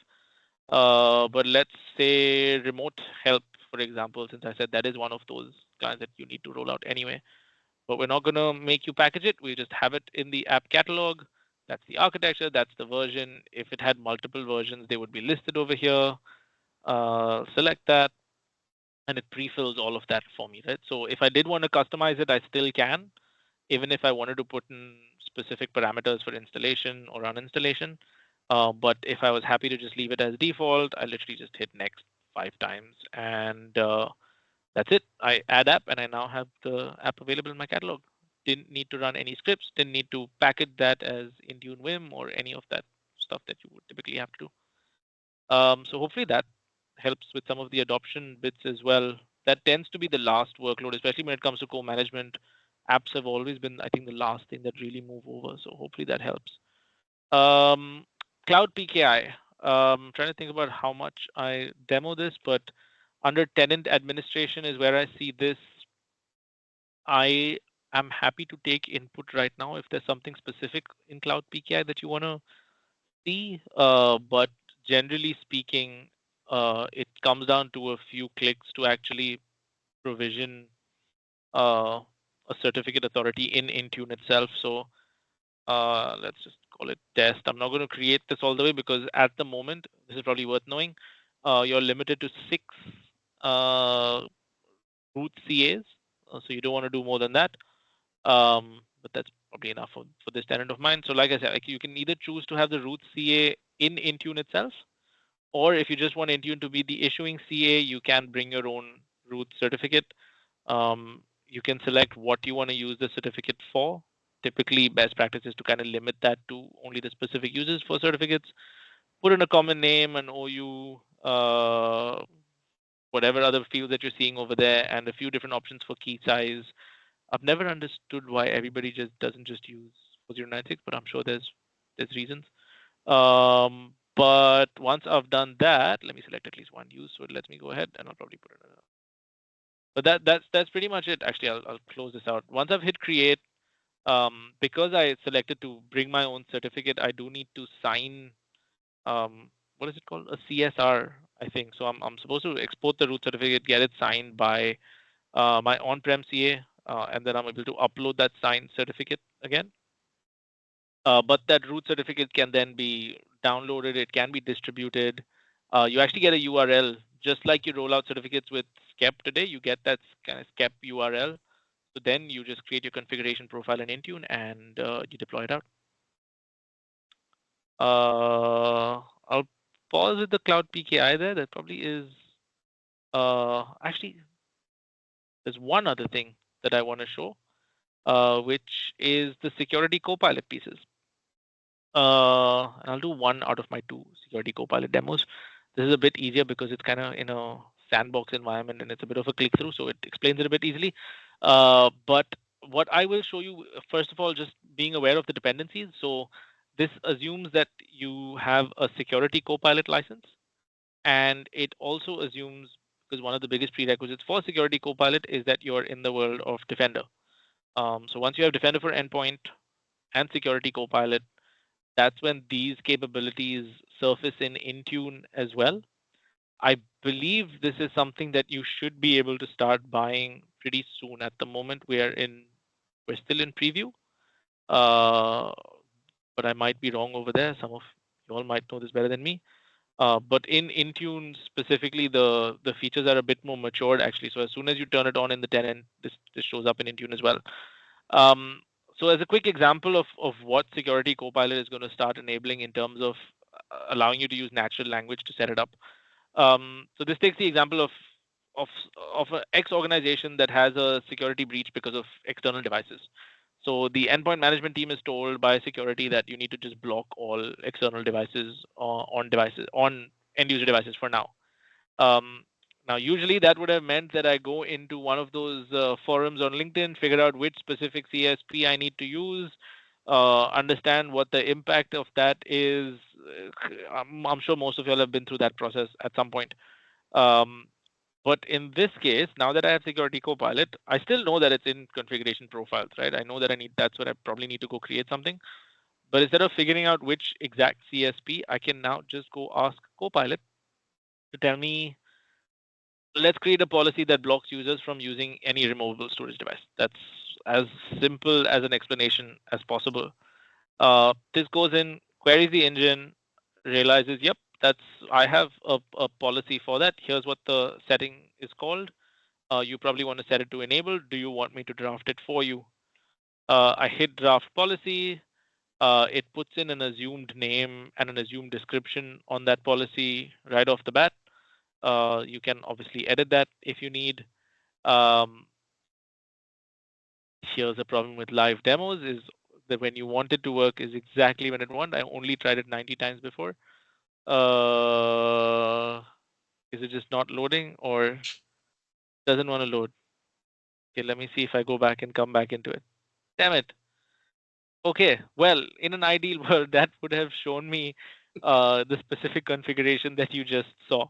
But let's say remote help, for example, since I said that is one of those clients that you need to roll out anyway. But we're not going to make you package it. We just have it in the app catalog. That's the architecture. That's the version. If it had multiple versions, they would be listed over here. Select that, and it pre-fills all of that for me, right? So if I did want to customize it, I still can, even if I wanted to put in specific parameters for installation or uninstallation. But if I was happy to just leave it as default, I literally just hit next 5 times, and that's it. I add app, and I now have the app available in my catalog. Didn't need to run any scripts, didn't need to package that as Intune Vim or any of that stuff that you would typically have to do. So hopefully that helps with some of the adoption bits as well. That tends to be the last workload, especially when it comes to co-management. Apps have always been, I think, the last thing that really move over. So hopefully that helps. Cloud PKI. Trying to think about how much I demo this, but under tenant administration is where I see this. I am happy to take input right now if there's something specific in Cloud PKI that you want to see. But generally speaking, it comes down to a few clicks to actually provision a certificate authority in Intune itself. So let's just call it test. I'm not going to create this all the way because at the moment, this is probably worth knowing, you're limited to 6 root CAs. So you don't want to do more than that. But that's probably enough for this tenant of mine. So like I said, like you can either choose to have the root CA in Intune itself, or if you just want Intune to be the issuing CA, you can bring your own root certificate. You can select what you want to use the certificate for. Typically, best practice is to kind of limit that to only the specific uses for certificates. Put in a common name, an OU, whatever other field that you're seeing over there, and a few different options for key size. I've never understood why everybody just doesn't just use 4096, but I'm sure there's reasons. But once I've done that, let me select at least one use. So it lets me go ahead, and I'll probably put it. But that's pretty much it. Actually, I'll close this out. Once I've hit create, because I selected to bring my own certificate, I do need to sign. What is it called? A CSR, I think. So I'm supposed to export the root certificate, get it signed by my on-prem CA, and then I'm able to upload that signed certificate again. But that root certificate can then be downloaded. It can be distributed. You actually get a URL, just like you roll out certificates with SCEP today. You get that kind of SCEP URL. So then you just create your configuration profile in Intune and you deploy it out. I'll pause with the Cloud PKI there. That probably is. Actually, there's one other thing that I want to show, which is the security copilot pieces. And I'll do one out of my 2 security copilot demos. This is a bit easier because it's kind of in a sandbox environment and it's a bit of a click through, so it explains it a bit easily. But what I will show you, first of all, just being aware of the dependencies. So this assumes that you have a security copilot license, and it also assumes, because one of the biggest prerequisites for security copilot is that you're in the world of Defender. So once you have Defender for Endpoint and security copilot, that's when these capabilities surface in Intune as well. I believe this is something that you should be able to start buying pretty soon. At the moment, we're still in preview, but I might be wrong over there. Some of you all might know this better than me. But in Intune specifically, the features are a bit more matured actually. So as soon as you turn it on in the tenant, this shows up in Intune as well. So as a quick example of what Security Copilot is going to start enabling in terms of allowing you to use natural language to set it up. So this takes the example of an X organization that has a security breach because of external devices. So the endpoint management team is told by security that you need to just block all external devices on end user devices for now. Now, usually that would have meant that I go into one of those forums on LinkedIn, figure out which specific CSP I need to use, understand what the impact of that is. I'm sure most of y'all have been through that process at some point. But in this case, now that I have Security Copilot, I still know that it's in configuration profiles, right? I know that that's what I probably need to go create something. But instead of figuring out which exact CSP, I can now just go ask Copilot to tell me, let's create a policy that blocks users from using any removable storage device. That's as simple as an explanation as possible. This goes in, queries the engine, realizes, yep, I have a policy for that. Here's what the setting is called. You probably want to set it to enable. Do you want me to draft it for you? I hit draft policy. It puts in an assumed name and an assumed description on that policy right off the bat. You can obviously edit that if you need. Here's a problem with live demos is that when you want it to work is exactly when it won't. I only tried it 90 times before. Is it just not loading or doesn't want to load? Okay, let me see if I go back and come back into it. Damn it. Okay, well, in an ideal world, that would have shown me the specific configuration that you just saw.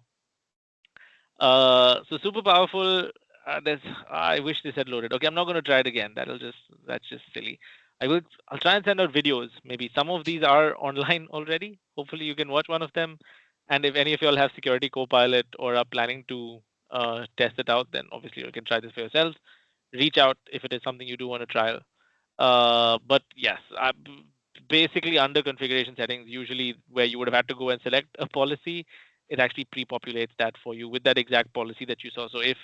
So super powerful. I wish this had loaded. Okay, I'm not going to try it again. That's just silly. I'll try and send out videos. Maybe some of these are online already. Hopefully you can watch one of them. And if any of y'all have Security Copilot or are planning to test it out, then obviously you can try this for yourselves. Reach out if it is something you do want to trial. But yes, basically under configuration settings, usually where you would have had to go and select a policy, it actually pre-populates that for you with that exact policy that you saw. So if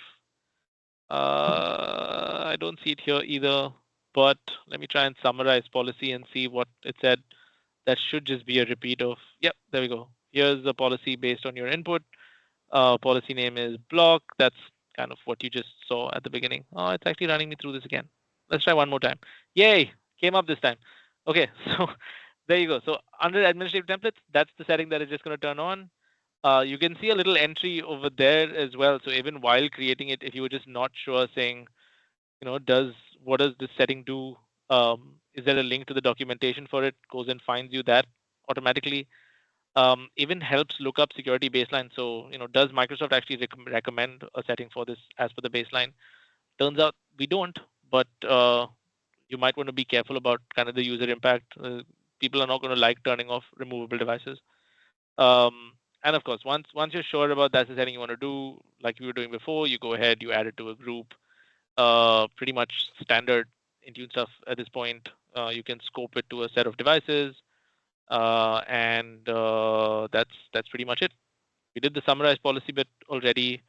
I don't see it here either, but let me try and summarize policy and see what it said. That should just be a repeat of, yep, there we go. Here's the policy based on your input. Policy name is block. That's kind of what you just saw at the beginning. Oh, it's actually running me through this again. Let's try one more time. Yay, came up this time. Okay, so there you go. So under administrative templates, that's the setting that is just going to turn on. You can see a little entry over there as well. So even while creating it, if you were just not sure, saying, what does this setting do? Is there a link to the documentation for it? Goes and finds you that automatically. Even helps look up security baseline. So, does Microsoft actually recommend a setting for this as per the baseline? Turns out we don't, but you might want to be careful about kind of the user impact. People are not going to like turning off removable devices. And of course, once you're sure about that's the setting you want to do, like we were doing before, you go ahead, you add it to a group. Pretty much standard Intune stuff at this point. You can scope it to a set of devices, and that's pretty much it. We did the summarize policy bit already.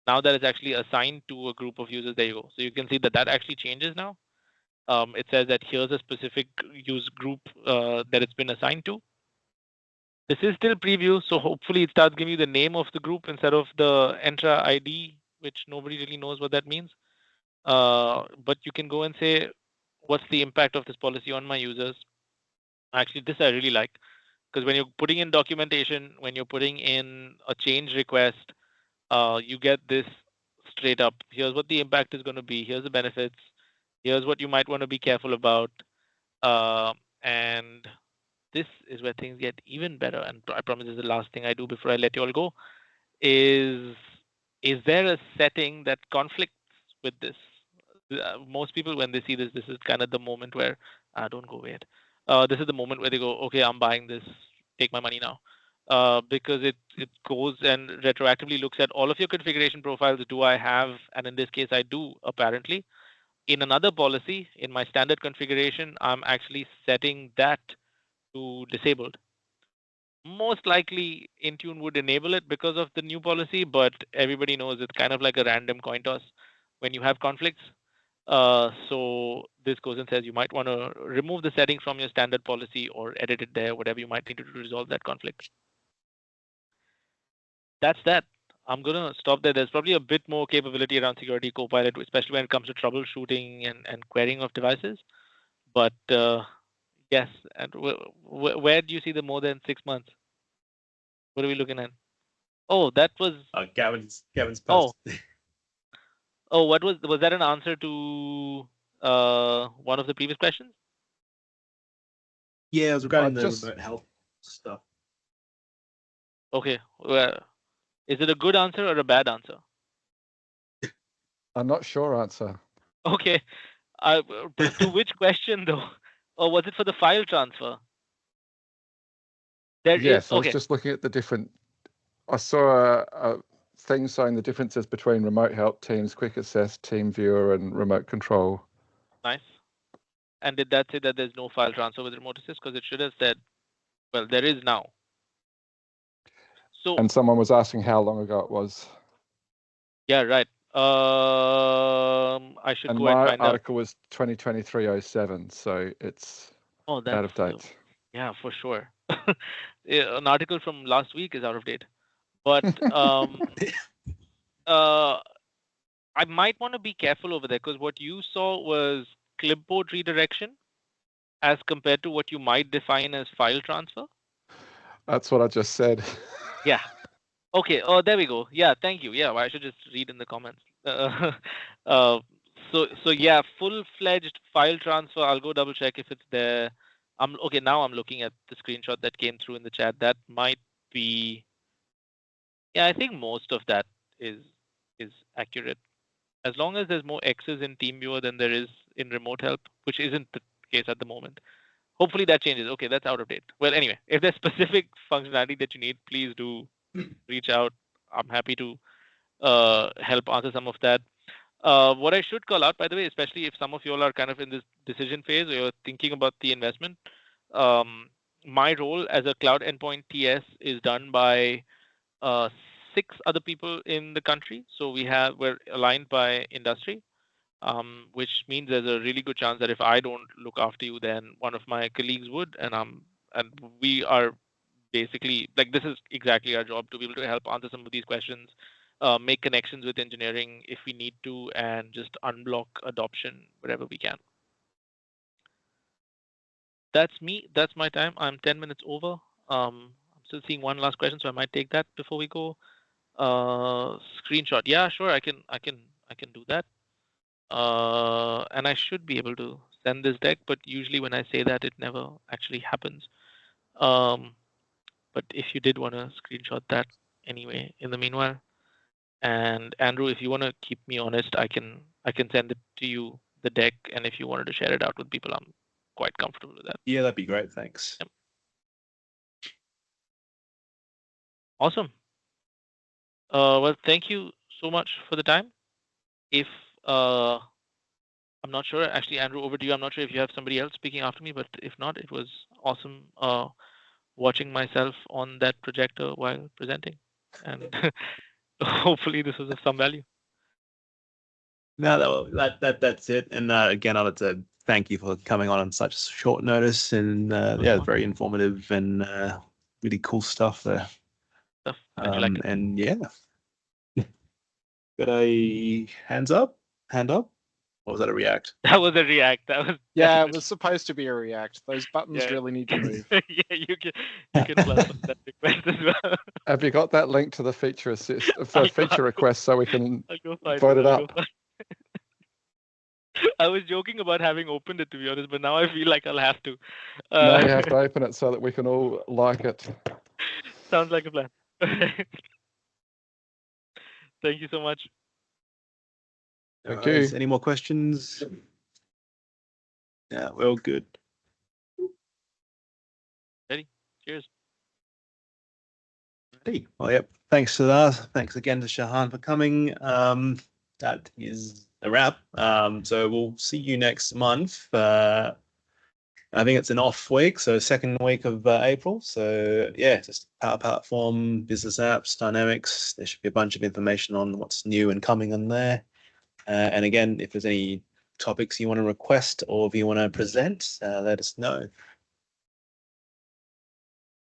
Now that it's actually assigned to a group of users, there you go. So you can see that actually changes now. It says that here's a specific use group that it's been assigned to. This is still preview, so hopefully it starts giving you the name of the group instead of the Entra ID, which nobody really knows what that means. But you can go and say, what's the impact of this policy on my users? Actually, this I really like, because when you're putting in documentation, when you're putting in a change request, you get this straight up. Here's what the impact is going to be. Here's the benefits. Here's what you might want to be careful about. And this is where things get even better. And I promise this is the last thing I do before I let you all go. Is there a setting that conflicts with this? Most people, when they see this, this is kind of the moment where don't go wait. This is the moment where they go, okay, I'm buying this. Take my money now. Because it goes and retroactively looks at all of your configuration profiles. Do I have, and in this case, I do apparently. In another policy, in my standard configuration, I'm actually setting that to disabled. Most likely, Intune would enable it because of the new policy, but everybody knows it's kind of like a random coin toss when you have conflicts. So this goes and says you might want to remove the setting from your standard policy or edit it there, whatever you might need to do to resolve that conflict. That's that. I'm going to stop there. There's probably a bit more capability around Security Copilot, especially when it comes to troubleshooting and querying of devices. But yes, and where do you see the more than 6 months? What are we looking at? Oh, that was Gavin's post. Oh, what was that an answer to one of the previous questions? Yeah, it was regarding the remote help stuff. Okay, well, is it a good answer or a bad answer? I'm not sure answer. Okay, to which question though? Or was it for the file transfer? Yes, I was just looking at the different. I saw a thing showing the differences between remote help, Teams Quick Access, Team Viewer, and remote control. Nice. And did that say that there's no file transfer with remote assist? Because it should have said, well, there is now. So. And someone was asking how long ago it was. Yeah, right. I should go and find out. My article was 2023-07, so it's out of date. Yeah, for sure. An article from last week is out of date. But I might want to be careful over there because what you saw was clipboard redirection as compared to what you might define as file transfer. That's what I just said. Yeah. Okay. Oh, there we go. Yeah. Thank you. Yeah. Well, I should just read in the comments. So yeah, full-fledged file transfer. I'll go double check if it's there. Okay. Now I'm looking at the screenshot that came through in the chat. That might be. Yeah, I think most of that is accurate. As long as there's more X's in TeamViewer than there is in remote help, which isn't the case at the moment. Hopefully that changes. Okay, that's out of date. Well, anyway, if there's specific functionality that you need, please do reach out. I'm happy to help answer some of that. What I should call out, by the way, especially if some of you all are kind of in this decision phase or you're thinking about the investment, my role as a cloud endpoint TS is done by 6 other people in the country. So we're aligned by industry, which means there's a really good chance that if I don't look after you, then one of my colleagues would, and we are basically like this is exactly our job to be able to help answer some of these questions, make connections with engineering if we need to, and just unblock adoption wherever we can. That's me. That's my time. I'm 10 minutes over. I'm still seeing one last question, so I might take that before we go. Screenshot. Yeah, sure. I can do that. And I should be able to send this deck, but usually when I say that, it never actually happens. But if you did want to screenshot that anyway, in the meanwhile, and Andrew, if you want to keep me honest, I can send it to you, the deck, and if you wanted to share it out with people, I'm quite comfortable with that. Yeah, that'd be great. Thanks. Yep. Awesome. Well, thank you so much for the time. If I'm not sure, actually, Andrew, over to you. I'm not sure if you have somebody else speaking after me, but if not, it was awesome watching myself on that projector while presenting, and hopefully this was of some value. No, that's it. And again, I'd like to thank you for coming on such short notice, and yeah, very informative and really cool stuff there. And yeah, got a hand up. Or was that a react? That was a react. That was it was supposed to be a react. Those buttons really need to move. Yeah, you can plus that request as well. Have you got that link to the feature assist for feature request so we can vote it up? I was joking about having opened it, to be honest, but now I feel like I'll have to. Now you have to open it so that we can all like it. Sounds like a plan. Thank you so much. Thank you. you. Any more questions? Yeah, we're all good. Ready? Cheers. Ready. Well, yep. Thanks to that. Thanks again to Shahan for coming. That is a wrap. So we'll see you next month. I think it's an off week, so second week of April. So yeah, just Power Platform, business apps, dynamics. There should be a bunch of information on what's new and coming on there. And again, if there's any topics you want to request or if you want to present, let us know.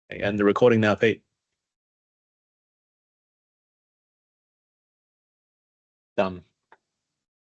And the recording now, Pete. Done.